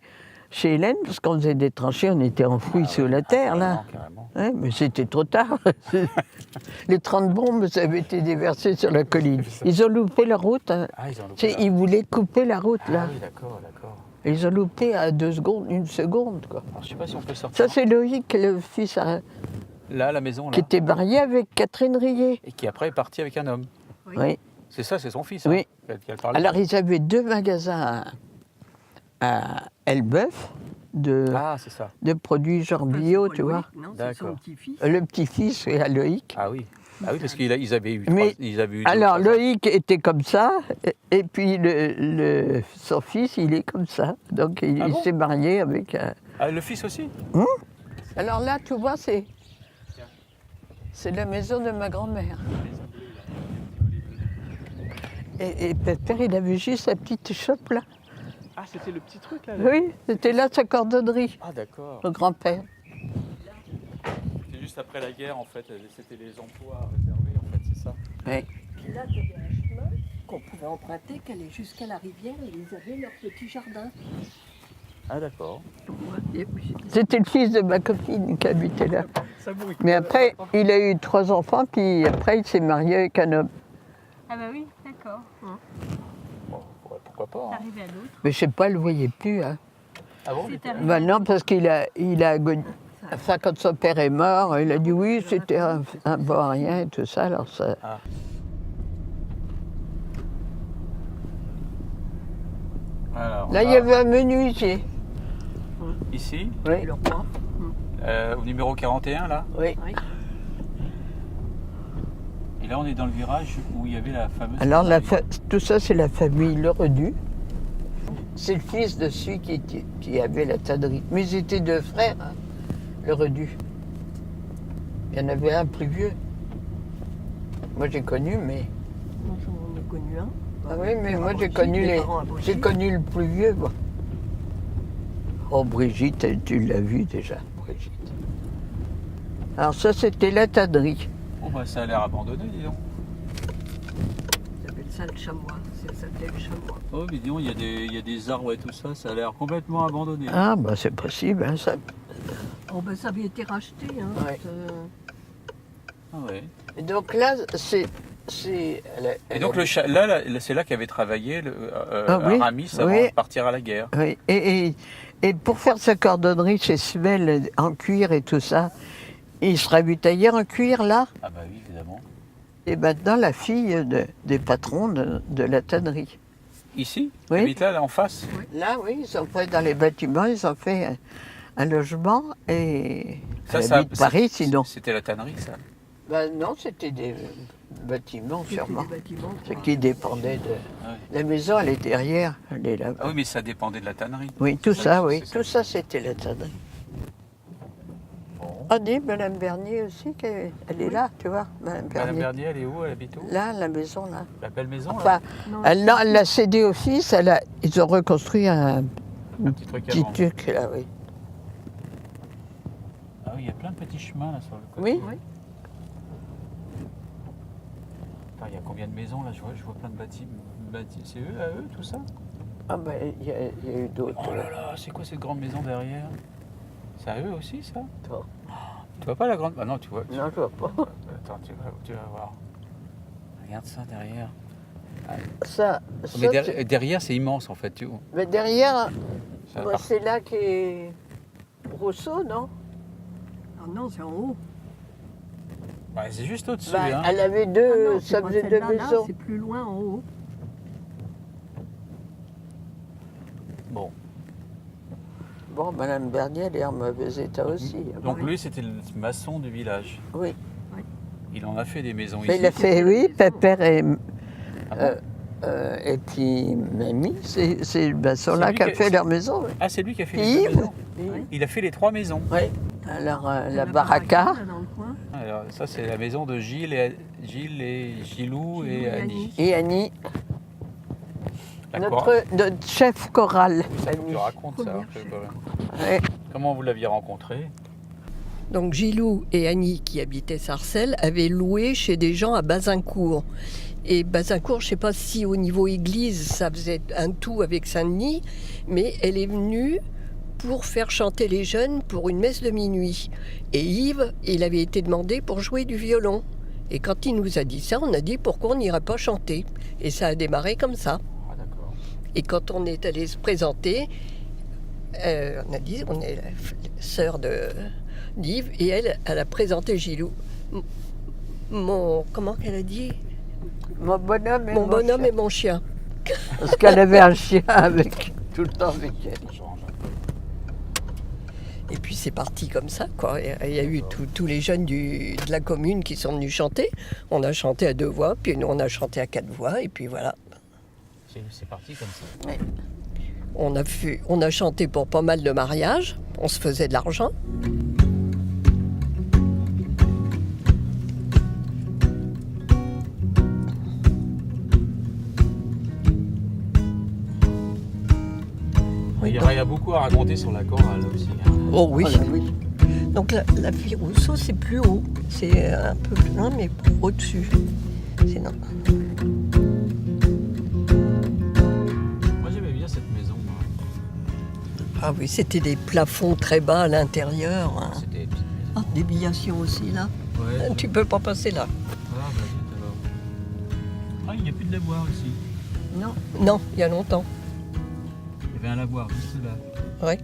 Hélène, parce qu'on faisait des tranchées, on était enfouis sous la terre, là. Carrément. Ouais, mais c'était trop tard. Les 30 bombes avaient été déversées sur la colline. Ils ont loupé la route. Hein. Ah, ils ont loupé. Ils voulaient couper la route, là. Ah oui, d'accord. Et ils ont loupé à 2 secondes, 1 seconde, quoi. Alors, je sais pas si on peut sortir. Ça, c'est Loïc, le fils, hein, Là, la maison, là. qui était marié avec Catherine Rier. Et qui après est parti avec un homme. Oui. C'est ça, c'est son fils. Oui. Hein, qui a parlé. Alors, ils avaient 2 magasins à Elbeuf Ah, c'est ça. de produits genre bio, tu vois. Non, c'est D'accord. son petit-fils. Le petit-fils, et à Loïc. Ah oui. Ah oui, parce qu'ils avaient eu. Mais- Ils avaient eu Alors, d'autres- Loïc était comme ça, et puis son fils, il est comme ça. Donc, il Ah bon s'est marié avec un... Ah, le fils aussi? Alors là, tu vois, c'est la maison de ma grand-mère. Et père, il avait juste sa petite chope là. Ah, c'était le petit truc là? Oui, c'était là sa cordonnerie, Ah, d'accord. le grand-père. C'est juste après la guerre, en fait. C'était les emplois réservés, en fait, c'est ça? Oui. Puis là, il y avait un chemin qu'on pouvait emprunter, qui allait jusqu'à la rivière, et ils avaient leur petit jardin. Ah, d'accord. C'était le fils de ma copine qui habitait là. Ça brûle. Mais après, il a eu 3 enfants, puis après, il s'est marié avec un homme. Ah bah oui, d'accord. Bon, pourquoi pas? Hein. Arrivé à l'autre. Mais je sais pas, il le voyait plus. Hein. Ah bon? C'est arrivé. Ben non, parce qu'il a agonisé. Enfin, quand son père est mort, il a dit oui, c'était un bon à rien et tout ça. Alors ça... Alors, Là, il y avait un menu ici. Ici, Oui. au numéro 41, là. Oui. Et là, on est dans le virage où il y avait la fameuse. Alors, tout ça, c'est la famille Le Redu. C'est le fils de celui qui avait la tannerie. Mais ils étaient deux frères, hein, le Redu. Il y en avait un plus vieux. Moi j'ai connu, mais. Moi, j'en ai connu un. Ah oui, mais Père moi à j'ai Brigitte, connu mes parents à Brigitte. j'ai connu le plus vieux, moi. Oh Brigitte, tu l'as vu déjà, Brigitte. Alors ça c'était la tannerie. Bon, bah, ça a l'air abandonné, dis donc. Ça s'appelle ça le chamois. Ça s'appelait le chamois. Oh, mais dis donc, il y a des arbres et tout ça, ça a l'air complètement abandonné. Ah bah c'est possible, hein, ça. Oh, ben, ça avait été racheté. Hein. Ouais. Ah ouais. Et donc là, c'est. Et donc, là, c'est là qu'avait travaillé Ah oui, Aramis avant oui. de partir à la guerre. Oui, et pour faire sa cordonnerie chez Svel en cuir et tout ça, il se ravitaillait en cuir là. Ah bah oui, évidemment. Et maintenant, la fille des patrons de la tannerie. Ici Oui. Habite là, en face. Là, oui, ils ont fait dans les bâtiments, ils ont fait un logement et elle habite Paris sinon. C'était la tannerie, ça. Ben non, c'était des bâtiments sûrement. Des bâtiments, Ce quoi. qui dépendait de. Ah oui. La maison, elle est derrière, elle est là. Ah oui, mais ça dépendait de la tannerie. Oui, tout ça, oui. c'est Tout ça, c'était la tannerie. Ah, dit Madame Bernier aussi, elle est là, tu vois, Madame Madame Bernier. Bernier, elle est où? Elle habite où? Là, la maison, là. La belle maison, là. Enfin, Non, elle l'a cédé au fils, ils ont reconstruit un Un petit truc petit avant. truc, là, oui. Ah oui, il y a plein de petits chemins là sur le côté. Oui, Oui. Attends, il y a combien de maisons là? Je vois plein de bâtiments. C'est eux, à eux, tout ça? ah ben, il y a eu d'autres. Oh là là, c'est quoi cette grande maison derrière? C'est à eux aussi, ça? Toi. Tu vois pas la grande... Ah non, tu vois. Non, je vois pas. Attends, tu vas voir. Regarde ça derrière. Ça, Mais c'est- derrière, c'est immense en fait. Tu vois. mais derrière, Ça moi, part- c'est là qu'est Rousseau, non? Ah non, c'est en haut. Ouais, c'est juste au-dessus. Ben, hein. elle avait Ah deux, non, c'est ça pas faisait deux celle-là, là, maisons. c'est plus loin en haut. Bon. Bon, Madame Bernier, elle est en mauvais état aussi. Donc lui, c'était le maçon du village. Oui. Il en a fait des maisons Mais ici. il a fait, oui, père Ah bon et puis mamie, c'est le maçon-là C'est lui qui a qui- fait leur maison. Oui. Ah, c'est lui qui a fait Puis les Yves. deux maisons. Oui. Il a fait les 3 maisons. Oui. Alors, la baraka, baraka là, dans le coin. Alors, ça, c'est la maison de Gilles et Gilou Gilou et et Annie. Annie. et Annie, La chorale. notre chef choral. Ça, Annie. tu racontes ça. Première un peu, chef. quand même. Ouais. Comment vous l'aviez rencontré? Donc Gilou et Annie, qui habitaient Sarcelles, avaient loué chez des gens à Bazincourt. Et Bazincourt, je ne sais pas si au niveau église, ça faisait un tout avec Saint-Denis, mais elle est venue pour faire chanter les jeunes pour une messe de minuit. Et Yves, il avait été demandé pour jouer du violon. Et quand il nous a dit ça, on a dit pourquoi on n'irait pas chanter. Et ça a démarré comme ça. Ah, d'accord. Et quand on est allé se présenter, on a dit on est la sœur d'Yves et elle a présenté Gilou. Comment qu'elle a dit? Mon bonhomme et Mon bonhomme chien. et mon chien. Parce qu'elle avait un chien avec, tout le temps avec elle. Et puis c'est parti comme ça, quoi. Il y a eu tous les jeunes de la commune qui sont venus chanter. On a chanté à 2 voix, puis nous on a chanté à 4 voix, et puis voilà. C'est parti comme ça. On a chanté pour pas mal de mariages, on se faisait de l'argent. Il y a beaucoup à raconter sur la chorale aussi. hein. Oh oui. Voilà, oui. Donc la fille Rousseau, c'est plus haut. C'est un peu plus loin, mais au-dessus. C'est non. Moi, j'aimais bien cette maison. moi. Ah oui, c'était des plafonds très bas à l'intérieur. Hein. C'était une petite maison. Ah, des billations aussi, là. Ouais. Tu peux pas passer là. Ah, bah vite alors. Ah, il n'y a plus de lavoir ici. Non. Non, il y a longtemps. Il y avait un lavoir juste là. Ouais.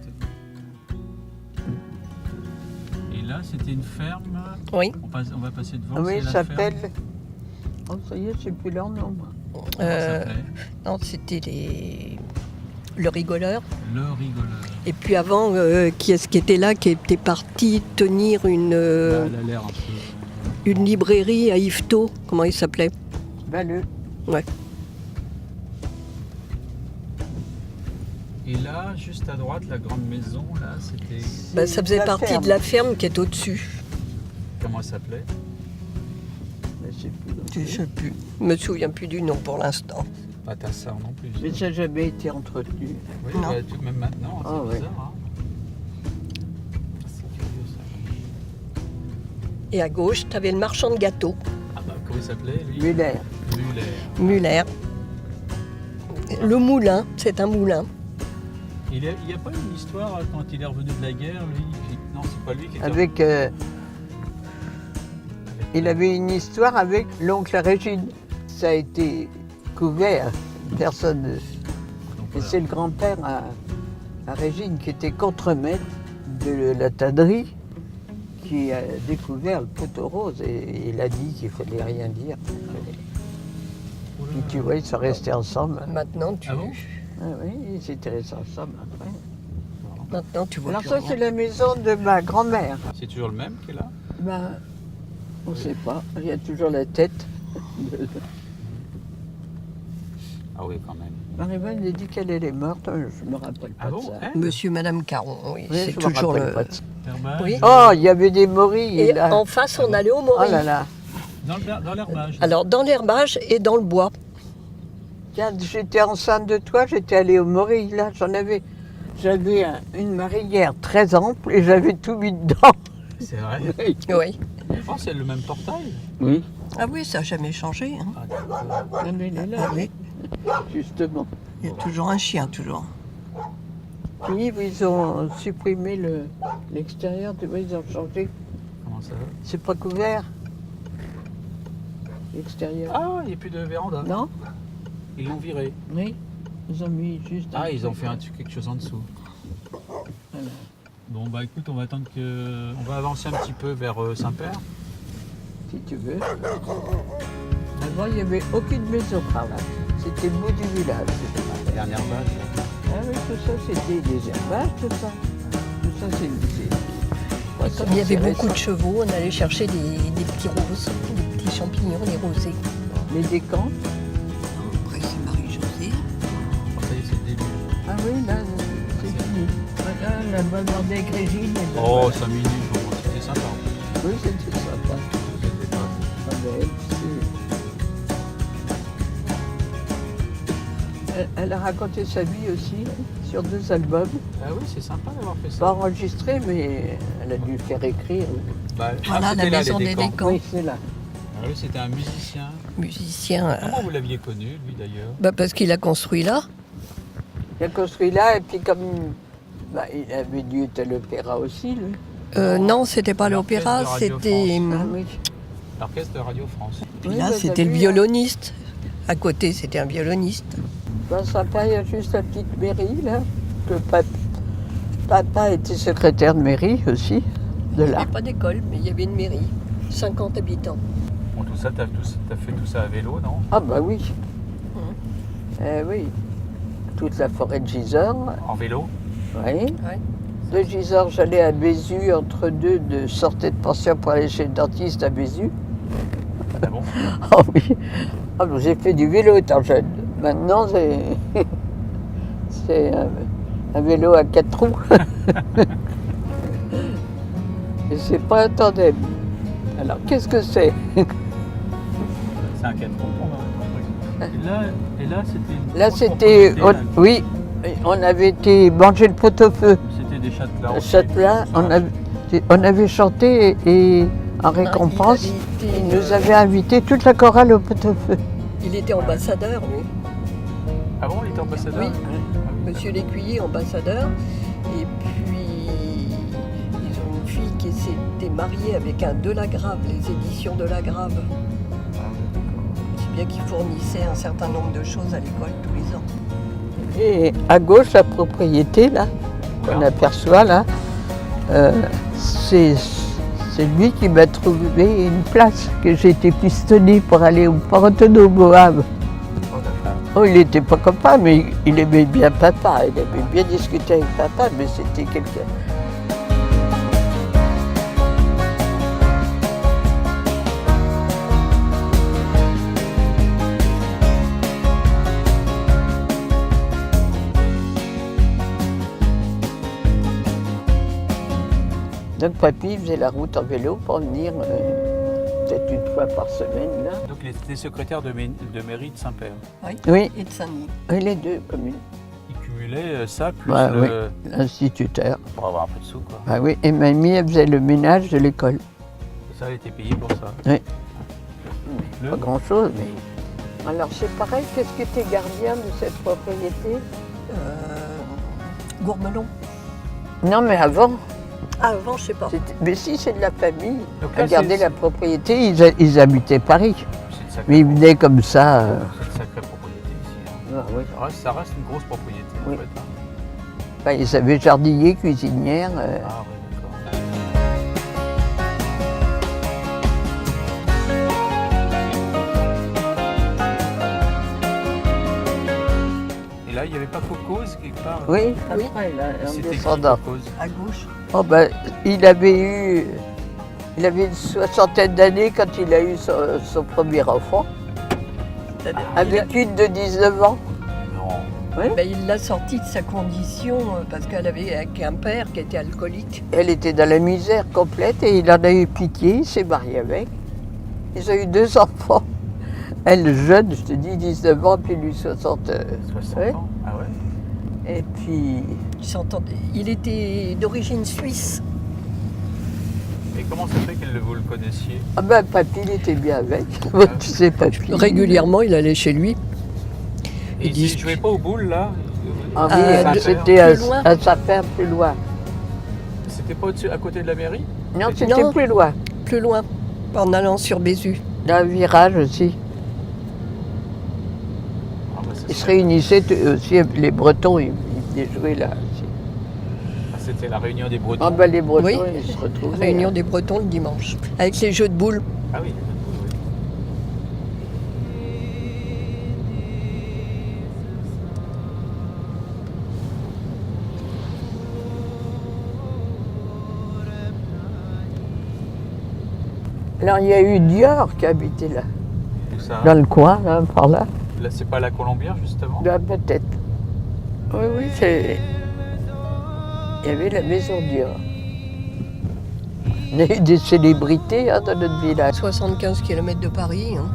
Et là, c'était une ferme. Oui. On va passer devant. Oui, c'est il la s'appelle. ferme. Oh, ça y est, c'est plus leur nom. moi. Comment ça Euh, s'appelait non, c'était le rigoleur. Le rigoleur. Et puis avant, qui est-ce qui était là, qui était parti tenir Elle a l'air un peu. une librairie à Yvetot. Comment il s'appelait? Valeux. Ouais. Et là, juste à droite, la grande maison, là, c'était... Bah, ça faisait la partie ferme. de la ferme qui est au-dessus. Comment elle s'appelait? Mais je sais plus. Je sais plus. Je me souviens plus du nom pour l'instant. Pas ta sœur non plus. Mais ça n'a jamais été entretenu. Oui, Non. bah, même maintenant, c'est Ah, ouais. bizarre. Hein. C'est curieux ça. Et à gauche, tu avais le marchand de gâteaux, Ah bah, comment il s'appelait lui? Muller. Muller. Muller. Le moulin, c'est un moulin. Il n'y a pas une histoire quand il est revenu de la guerre, lui Non, c'est pas lui qui était Avec, il avait une histoire avec l'oncle Régine. Ça a été couvert. Personne. Donc, Et voilà. c'est le grand-père à Régine qui était contremaître de la tannerie qui a découvert le poteau rose et il a dit qu'il fallait rien dire. Puis tu vois, ils sont restés ensemble. Maintenant, tu, Ah bon Ah oui, ils étaient restés ensemble après. maintenant, tu vois Alors plus ça, rien. c'est la maison de ma grand-mère. C'est toujours le même qui est là? Ben, on ne sait pas, il y a toujours la tête. Ah oui, quand même. Marie-Val a dit qu'elle est morte, je ne me rappelle pas Ah bon de ça. hein? Monsieur, Madame Caron, oui, Oui, c'est je me toujours rappelle le... pas de ça. Herbage, Oui. Oh, il y avait des morilles Et là. en face, on allait au Oh Maury. là là. Dans l'herbage. Alors, dans l'herbage et dans le bois. Tiens, j'étais enceinte de toi, j'étais allée au Maury, là, j'avais une marinière très ample et j'avais tout mis dedans. C'est vrai. Oui. Oh, c'est le même portail. Oui. Ah oui, ça n'a jamais changé. Hein. Ah, d'accord. Non, mais il est là, Ah oui. justement. Il y a toujours un chien, toujours. Puis ils ont supprimé l'extérieur, tu vois, ils ont changé. Comment ça va? C'est pas couvert. L'extérieur. Ah, il n'y a plus de véranda. Non? Ils l'ont viré. Oui. Ils ont mis juste. Ah, ils ont fait quelque chose en dessous. Voilà. Bon, bah écoute, on va attendre que. On va avancer un petit peu vers Saint-Père. Si tu veux. Avant, il n'y avait aucune maison par là. C'était le bout du village. Dernière base. Ah oui, tout ça, c'était des herbages, tout ça. Tout ça, c'est. Comme il y avait beaucoup de chevaux, on allait chercher des petits roses, des petits champignons, des rosés. Les décants. Après, c'est Marie-Josée. Oh, ça y est, c'est le début. Ah oui, là, c'est fini. Voilà, la bonne bordée avec Régine. et ben Oh, voilà. 5 minutes, bon, c'était sympa. Oui, c'était sympa. C'était pas- Ah ben, elle a raconté sa vie aussi hein, sur 2 albums. Ah oui, c'est sympa d'avoir fait Pas ça. enregistré, mais elle a dû faire écrire. Bah, Voilà, c'était la là, maison les des décors. décors. Oui, c'est là. Ah oui, c'était un musicien. Musicien. Comment vous l'aviez connu, lui, d'ailleurs? Bah parce qu'il a construit là. Il a construit là, et puis comme bah, il avait dû être à l'opéra aussi, lui. Non, c'était pas L'orchestre l'opéra, de Radio c'était. France. Ah oui. L'orchestre de Radio France. Puis Oui, là, bah, c'était t'as le vu, hein. violoniste. À côté, c'était un violoniste. Dans Saint-Père, il y a juste la petite mairie, là. Que papa était secrétaire de mairie aussi, de Il n'y là. avait pas d'école, mais il y avait une mairie. 50 habitants. Bon, tout ça, t'as fait tout ça à vélo, non? Ah bah oui. Oui. Toute la forêt de Gisors, En vélo? oui. Ouais. De Gisors, j'allais à Bézu, entre deux, de sortais de pension pour aller chez le dentiste à Bézu. Ah bon? Ah oui. Ah, j'ai fait du vélo étant jeune. Maintenant, c'est un vélo à 4 roues. Et c'est pas un tandem. Alors, qu'est-ce que c'est? C'est un 4 roues pour moi. Et là, c'était... Là, c'était... Oui, on avait été manger le pot-au-feu. C'était des châtelains. Châtelain, on avait chanté et en récompense, il nous avait invité toute la chorale au pot-au-feu. Il était ambassadeur, lui. Ah bon, il était ambassadeur? Oui. Ah oui. Monsieur L'Écuyer, ambassadeur. Et puis, ils ont une fille qui s'était mariée avec un Delagrave, les éditions Delagrave. C'est bien qu'ils fournissaient un certain nombre de choses à l'école tous les ans. Et à gauche, la propriété, là, qu'on aperçoit, là, c'est lui qui m'a trouvé une place, que j'ai été pistonnée pour aller au port autonome au Havre. Oh, il n'était pas copain, mais il aimait bien papa. Il aimait bien discuter avec papa, mais c'était quelqu'un. Donc papy faisait la route en vélo pour venir peut-être une fois par semaine là. Donc il était secrétaire de mairie de Saint-Père. Oui, Et de Saint-Denis. et les deux communes. Il cumulait ça plus Ouais, le... oui. L'instituteur. pour avoir un peu de sous, quoi. Ah oui, et mamie, elle faisait le ménage de l'école. Ça, elle était payée pour ça. Oui. Le- Pas grand-chose, mais... Alors c'est pareil, qu'est-ce que tu es gardien de cette propriété? Gourmelon. Non, mais avant, Ah, avant, je sais pas. mais si c'est de la famille, Donc là, à garder c'est- la propriété, ils habitaient Paris. C'est une sacrée, Mais ils venaient comme ça. c'est une sacrée propriété ici. Hein. Ah, oui. Ça reste une grosse propriété, Oui. en fait. Hein. Enfin, ils avaient jardinier, cuisinière. Ah ouais, d'accord. Et là, il n'y avait pas Cocose quelque part? Oui, Oui. après, là, en C'était qui, descendant. Cocose? À gauche. Oh, ben, il avait une soixantaine d'années quand il a eu son premier enfant, avec une de 19 ans. Non. Ben, il l'a sortie de sa condition parce qu'elle avait un père qui était alcoolique. Elle était dans la misère complète et il en a eu pitié, il s'est marié avec. Ils ont eu 2 enfants. Elle jeune, je te dis, 19 ans, puis lui 60. 60 ouais. ans? Ah ouais? Et puis, Il était d'origine suisse. Et comment ça fait que vous le connaissiez? ah ben, papy, il était bien avec. Tu sais, papy. Régulièrement, il allait chez lui. Et Ils il disent- ne jouait pas aux boules, là? Ah Ah, oui, de- c'était à, plus loin. à Saint-Père, plus loin. C'était pas à côté de la mairie? Non, C'était- c'était Non. plus loin. Plus loin, en allant sur Bézu. Dans un virage aussi. Ah, bah, ça, Ils se c'est- réunissaient aussi, les Bretons, ils venaient jouer là aussi. Ah, c'était la réunion des Bretons. Ah ben, les Bretons, Oui. ils se retrouvaient. Réunion des Bretons le dimanche. Avec les jeux de boules. Ah oui, oui. Alors, il y a eu Dior qui habitait là, Tout ça. dans le coin, là, par là. Là, c'est pas la Colombière, justement? Là, peut-être. Oui, oui, c'est... Il y avait la maison Dior. On a eu des célébrités hein, dans notre village. 75 km de Paris. Hein.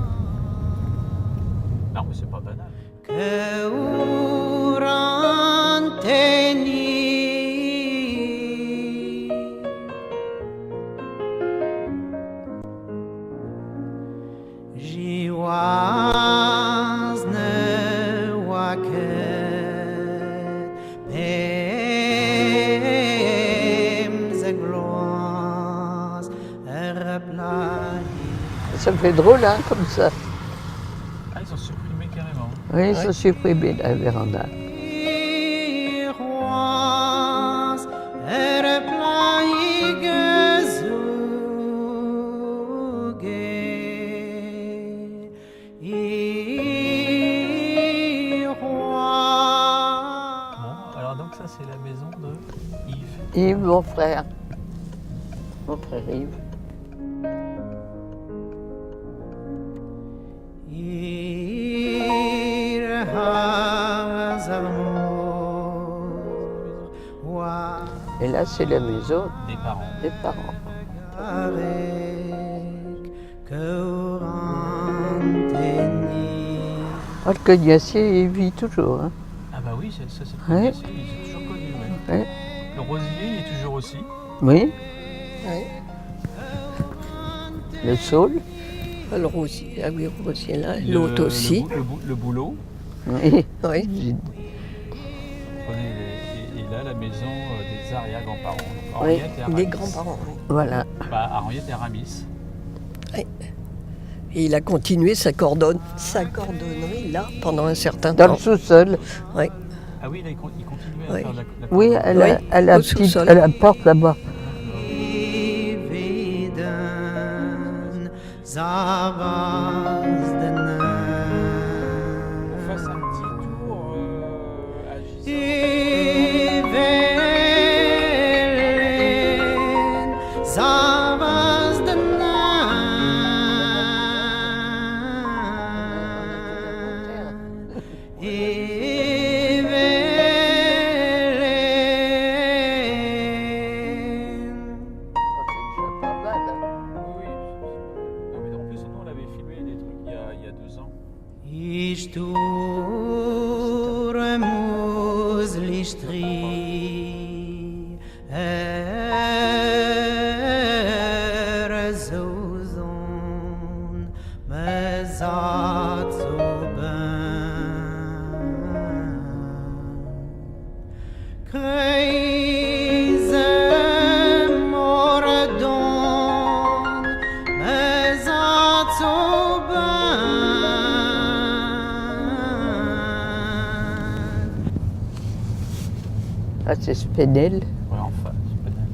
Non, mais c'est pas banal. Ça me fait drôle, hein, comme ça. Ah, ils ont supprimé carrément. Oui, ils ont supprimé la véranda. Bon, alors donc ça, c'est la maison de Yves. Yves, mon frère. Mon frère Yves. Et là, c'est la maison Des parents. des parents. Oh, le cognacier, il vit toujours. Hein. Ah bah oui, ça c'est le Ouais. Cognacier, il est toujours connu. Ouais. Ouais. Le rosier, il est toujours aussi. Oui, Ouais. le saule. Le rosier, ah oui, le rosier là. Le- L'autre aussi. Le boulot. Oui. Oui. Et là, la maison des arrière-grands-parents. Donc, Oui, Henriette et Aramis. Les grands-parents. Oui. Voilà. Bah, Henriette et Aramis. Et il a continué sa cordonnerie là pendant un certain Dans le temps. sous-sol. Oui. Ah oui, là, il continuait à Oui. faire la Oui, elle a, Oui, elle a au petite, sous-sol. elle a la porte là-bas. On fasse un petit tour à Gisors. Ah, c'est Spenel. Ouais, enfin, Spenel.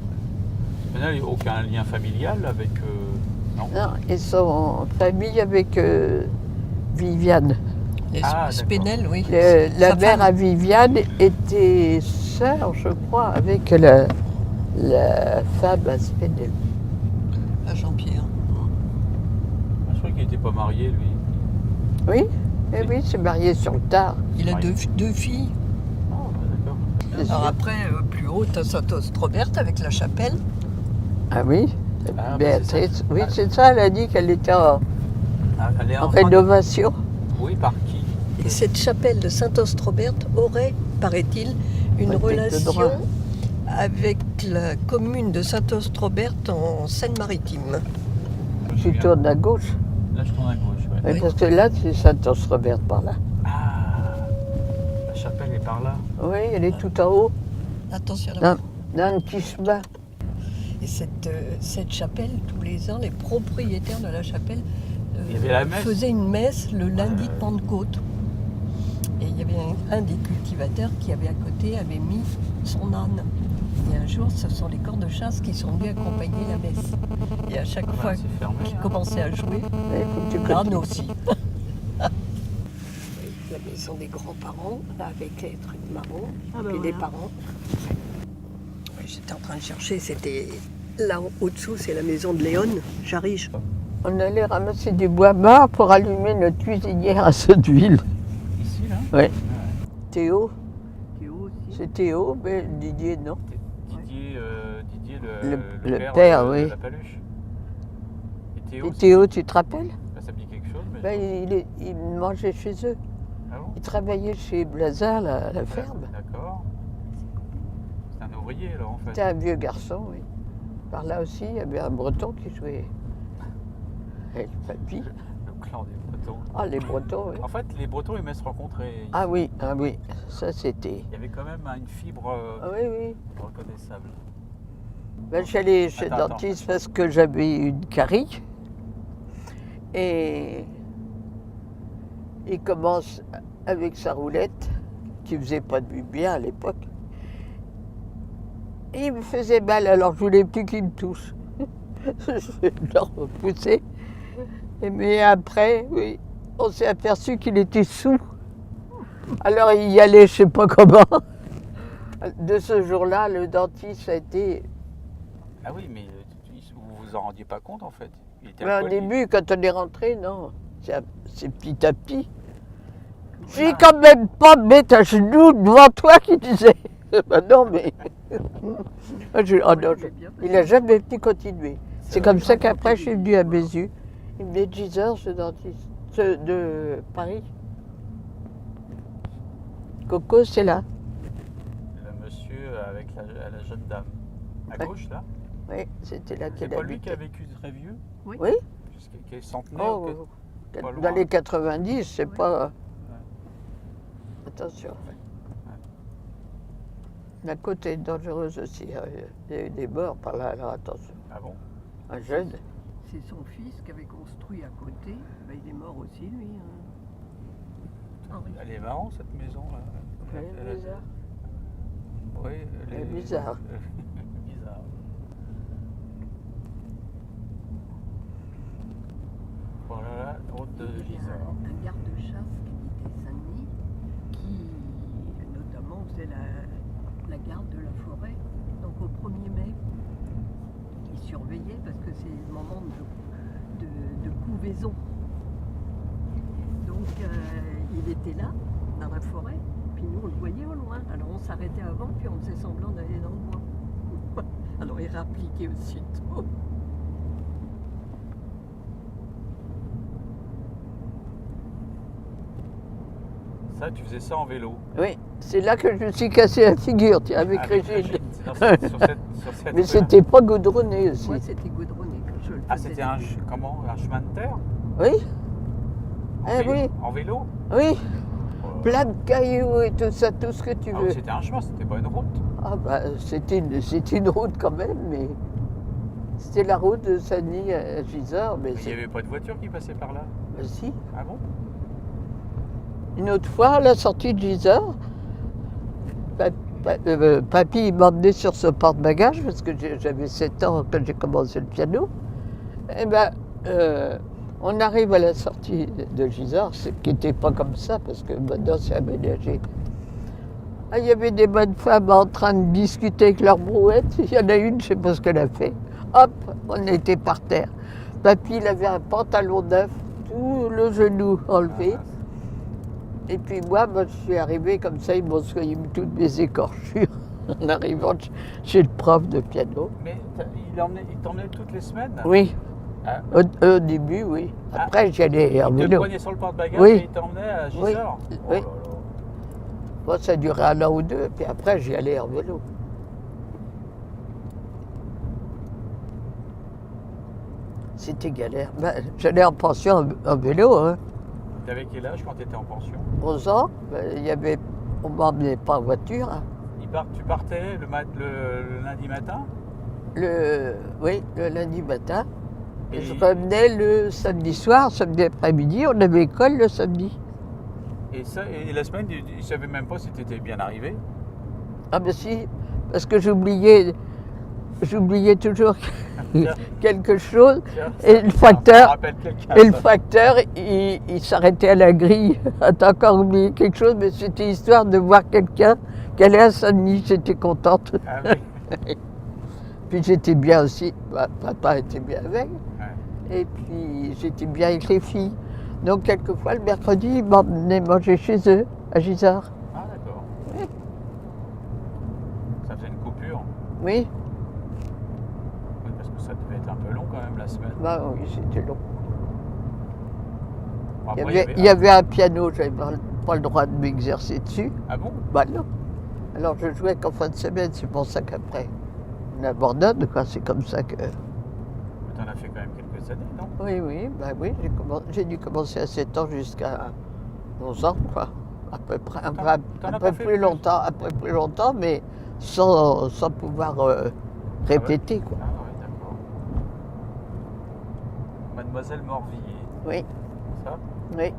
Spenel, il n'y a aucun lien familial avec. Non. Non, ils sont en famille avec Viviane. Les Ah, Spenel, oui. La Sa mère femme. à Viviane était sœur, je crois, avec la femme à Spenel. À Jean-Pierre. Je crois qu'il n'était pas marié, lui. Oui, eh oui, c'est marié sur le tard. Il a Oui. deux filles. Ah, d'accord. C'est Alors sûr. après, plus haut, t'as Saint-Ostrobert avec la chapelle. Ah oui, Ah, bah, Béatrice. c'est ça. Oui, Ah. c'est ça, elle a dit qu'elle était en Ah, elle est en train de- rénovation. Oui, par qui? Et cette chapelle de Saint-Ostrobert aurait, paraît-il, une Ouais, tête de droit. relation avec la commune de Saint-Ostrobert en Seine-Maritime. Je me Tu souviens. tournes à gauche. Là, je tourne à gauche, ouais. Oui, Oui. parce que là, c'est Saint-Ostrobert par là. Ah, la chapelle est par là. Oui, elle est tout en haut, Attention là. dans un petit chemin. Et cette chapelle, tous les ans, les propriétaires de la chapelle Il y avait la messe. faisaient une messe le lundi de Pentecôte. Et il y avait un des cultivateurs qui avait à côté avait mis son âne. Et un jour, ce sont les corps de chasse qui sont venus accompagner la messe. Et à chaque fois Ouais, c'est fermé. qu'il commençait à jouer, Il faut que tu l'âne aussi. La maison des grands-parents, là, avec les trucs marrons, et les parents. Oui, j'étais en train de chercher, c'était là au-dessous, c'est la maison de Léon, Jarige. On allait ramasser du bois mort pour allumer notre cuisinière à Sotteville. Ici, là? Oui. Théo, Théo aussi. c'est Théo, mais Didier, non. Didier, Le père, père, de oui. la Paluche. Et Théo, Et Théo, tu te rappelles ça me dit quelque chose, mais... Ben, il mangeait chez eux. Ah bon? Il travaillait chez Blazard, la ferme. D'accord. C'est un ouvrier, alors, en fait. C'était un vieux garçon, oui. Par là aussi, il y avait un breton qui jouait avec papy. Le clan des Bretons. Ah, les bretons, oui. En fait, les Bretons aimaient se rencontrer. Ah oui, ça c'était. Il y avait quand même une fibre Ah oui, oui. reconnaissable. Ben, j'allais chez le Attends, dentiste parce que j'avais une carie. Et il commence avec sa roulette, qui faisait pas de bien à l'époque. Et il me faisait mal, alors je voulais plus qu'il me touche. Je l'ai repoussé. Mais après, oui, on s'est aperçu qu'il était sous. Alors il y allait, je sais pas comment. De ce jour-là, le dentiste a été. Ah oui, mais vous vous en rendiez pas compte, en fait. Il était Mais au alcoolique. début, quand on est rentré, non. C'est petit à petit. Je vais quand même pas me mettre à genoux devant toi qui disait. Ben non, mais. Ah, non, il n'a jamais pu continuer. C'est comme ça qu'après, je suis venue à Bézieux. Il me dit 10 heures, ce dentiste. De Paris. Coco, c'est là. Le monsieur avec la jeune dame. À Ouais. gauche, là. Oui, c'était là C'est qu'elle pas lui qui a habitait. vécu très vieux? Oui. Qui est centenaire? Oh, pas dans loin. les 90, c'est pas. Attention. La côte est dangereuse aussi. Il y a eu des morts par là, alors attention. Ah bon? Un jeune. C'est son fils qui avait construit à côté. Ben, il est mort aussi, lui. Henri. Elle est marrante, cette maison, là. Elle est bizarre. Oui, Elle est bizarre. bizarre. Voilà, la route de Il y a Gisors. un garde-chasse qui habitait Saint-Denis, qui notamment faisait la garde de la forêt. Donc au 1er mai, il surveillait parce que c'est le moment de couvaison. Donc il était là, dans la forêt, puis nous on le voyait au loin. Alors on s'arrêtait avant, puis on faisait semblant d'aller dans le bois. Alors il rappliquait aussitôt. Ça, tu faisais ça en vélo. Oui, c'est là que je me suis cassé la figure, tiens, avec Régine. Sur cette Mais rue-là. c'était pas goudronné aussi. Moi, c'était goudronné quand je le Ah, faisais. c'était un chemin de terre Oui, en eh vélo, oui, En vélo oui. Oh. Plein de cailloux et tout ça, tout ce que tu Ah, veux. c'était un chemin, c'était pas une route. Ah bah, c'était une route quand même, mais c'était la route de Saint-Denis à Gisors. Mais Il n'y c'est... avait pas de voiture qui passait par là. bah, si. Ah bon? Une autre fois, à la sortie de Gisors, papy m'a emmené sur ce porte-bagages parce que j'avais 7 ans quand j'ai commencé le piano. Et ben, on arrive à la sortie de Gisors, qui n'était pas comme ça parce que maintenant c'est aménagé. Ah, il y avait des bonnes femmes en train de discuter avec leur brouette. Il y en a une, je ne sais pas ce qu'elle a fait. Hop, on était par terre. Papy, il avait un pantalon neuf, tout le genou enlevé. Ah, Et puis moi, je suis arrivée comme ça, ils m'ont soigné toutes mes écorchures en arrivant chez le prof de piano. mais il t'emmenait toutes les semaines? Oui, Ah, au début, oui. Après, j'y allais en il te vélo. prenait sur le porte-bagages Oui. et il t'emmenait à Gisors? Oui. Oh Oui. là là. Bon, ça durait un an ou deux, puis après, j'y allais en vélo. C'était galère. Ben, j'allais en pension en vélo, hein. T'avais quel âge quand t'étais en pension? 11 ans, ben, on ne m'emmenait pas en voiture. Hein. Tu partais le lundi matin? Oui, le lundi matin. Et- Je revenais le samedi soir, samedi après-midi, on avait école le samedi. Et la semaine, ils ne savaient même pas si tu étais bien arrivé? Ah ben si, parce que j'oubliais toujours quelque chose. Tiens, Et le ça facteur, rappelle quelqu'un, et le ça. facteur, il s'arrêtait à la grille. Ah, t'as encore oublié quelque chose, mais c'était histoire de voir quelqu'un qui allait à Saint-Denis, j'étais contente. Ah oui. Puis j'étais bien aussi, papa était bien avec, Ouais. et puis j'étais bien avec les filles. Donc quelquefois le mercredi, ils m'emmenaient manger chez eux, à Gisors. Ah d'accord. Oui. Ça faisait une coupure. Oui, Oui, parce que ça devait être un peu long quand même la semaine. bah oui, c'était long. Bon, Il après, y avait un piano, j'avais pas le droit de m'exercer dessus. Ah bon? Bah non. Alors je jouais qu'en fin de semaine, c'est pour ça qu'après on abandonne, quoi. C'est comme ça que. T'en as fait quand même quelques années, non? Oui, j'ai dû commencer à 7 ans jusqu'à 11 ans, quoi. À peu près, T'en un as peu pas fait plus longtemps, mais sans pouvoir répéter, quoi. Ah ouais, d'accord. Mademoiselle Morvillier, Oui, ça? oui.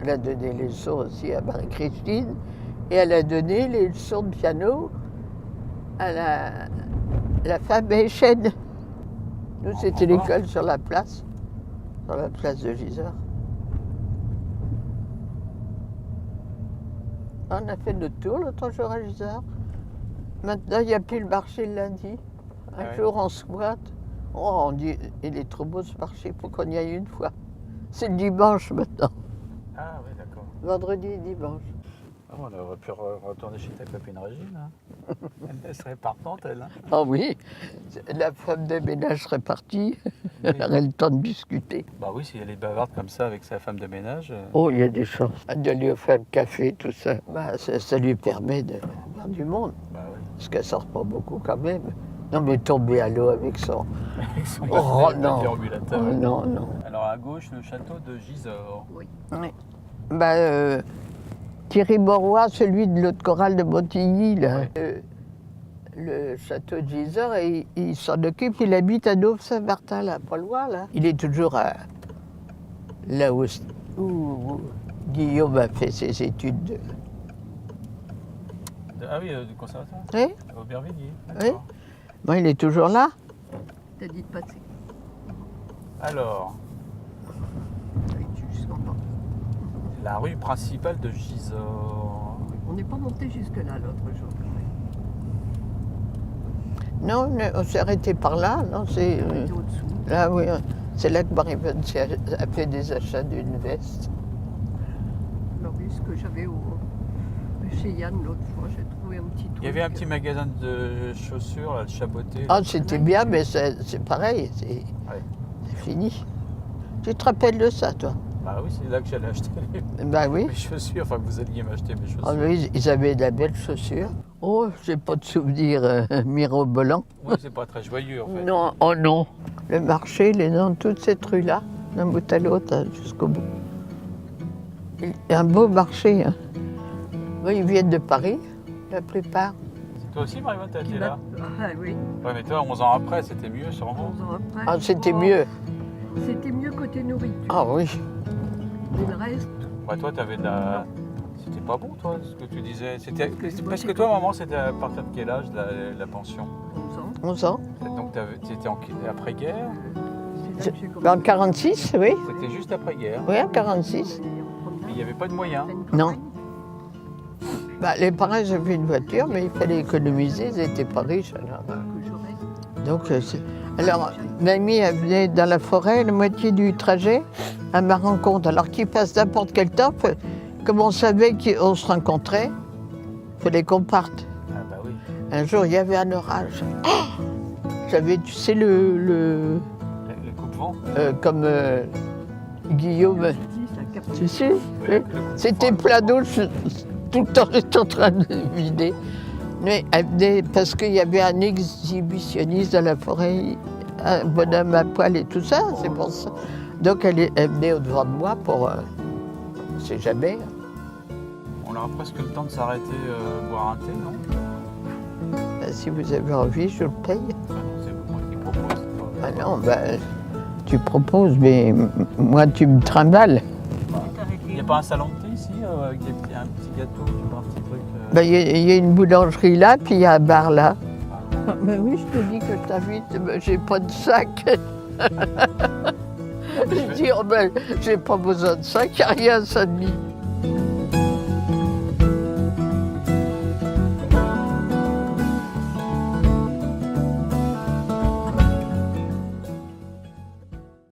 Elle a donné les leçons aussi à Marie-Christine et elle a donné les leçons de piano à la femme Échenne. Nous, c'était Encore l'école sur la place de Gisors. On a fait notre tour l'autre jour à Gisors. Maintenant, il n'y a plus le marché le lundi. Un Ouais. jour, on squatte. Oh, on dit, il est trop beau ce marché, pour qu'on y aille une fois. C'est le dimanche maintenant. Ah oui, d'accord. Vendredi et dimanche. Ah, on aurait pu retourner chez ta copine Régine. Hein. Elle serait partante, elle. Hein. Ah oui, la femme de ménage serait partie. Oui. Elle aurait le temps de discuter. Bah oui, si elle est bavarde comme ça avec sa femme de ménage. Oh, il y a des chances. De lui faire le café, tout ça. Bah, ça lui permet de voir du monde. Bah oui. Parce qu'elle sort pas beaucoup quand même. Non, mais tomber à l'eau avec son... Avec son Oh, papier non. déambulateur. Oh, non, non. Alors à gauche, le château de Gisors. Oui. Bah, Thierry Mauroy, celui de l'autre chorale de Montigny, là. Le château de Gisors, il s'en occupe, il habite à Nauve-Saint-Martin, là, pas loin, là. Il est toujours là où Guillaume a fait ses études. Ah oui, du conservatoire. Oui, À Aubervilliers. oui. D'accord. Bon, il est toujours là. T'as dit de passer. Alors, la rue principale de Gisors. On n'est pas monté jusque-là l'autre jour. Non, on s'est arrêté par là. Non, c'est On était au-dessous. là, oui. C'est là que Marie-Vonne a fait des achats d'une veste. Alors oui, ce que j'avais chez Yann l'autre fois, j'ai trouvé un petit truc. Il y avait un petit magasin de chaussures, là, de chaboté. Ah, c'était bien, mais c'est pareil, c'est fini. Tu te rappelles de ça, toi? Bah oui, c'est là que j'allais acheter Ben oui. mes chaussures, enfin que vous alliez m'acheter mes chaussures. Ah oui, ils avaient de la belle chaussure. Oh, j'ai pas de souvenir mirobolant. Oui, c'est pas très joyeux en fait. Non, oh non. Le marché, il est dans toute cette rue-là, d'un bout à l'autre, jusqu'au bout. Il y a un beau marché. Hein. Oui, ils viennent de Paris, la plupart. Toi aussi, Marie-Vonne, t'as été là? Ah oui, Ouais, mais toi, 11 ans après, c'était mieux sûrement. 11 ans après. Ah, c'était mieux. C'était mieux côté nourriture. Ah oui. Mais le reste, Ouais, toi, t'avais de la... C'était pas bon, toi, ce que tu disais. Parce que toi, maman, c'était à partir de quel âge, la pension? 11 ans. 11 ans. Donc, tu étais après-guerre? C'est là que j'ai commencé. En 46, oui. C'était juste après-guerre. Oui, en 46. Mais il n'y avait pas de moyens. Non. Bah, les parents avaient une voiture, mais il fallait économiser, ils n'étaient pas riches. Donc, alors, mamie, elle venait dans la forêt, la moitié du trajet, à ma rencontre. Alors qu'il passe n'importe quel temps, comme on savait qu'on se rencontrait, il fallait qu'on parte. Ah bah oui. Un jour, il y avait un orage. J'avais, tu sais, Le coupe-vent. comme Guillaume, tu sais, Oui, c'était plein d'eau, tout le temps j'étais en train de vider. Mais elle venait, parce qu'il y avait un exhibitionniste dans la forêt, un bonhomme à poil et tout ça, c'est pour ça. Donc elle venait au-devant de moi pour, on sait jamais. On aura presque le temps de s'arrêter boire un thé, non? Ben, si vous avez envie, je le paye. Ah non, c'est moi qui propose. Ah non, ben, tu proposes, mais moi tu me trimbales. Il n'y a pas un salon de thé ici, avec un petit gâteau, un petit truc Ben, il y a une boulangerie là, puis il y a un bar là. Ben oui, je te dis que je t'invite, ben, j'ai pas de sac. Je dis, oh ben, j'ai pas besoin de sac, il n'y a rien à Saint-Denis.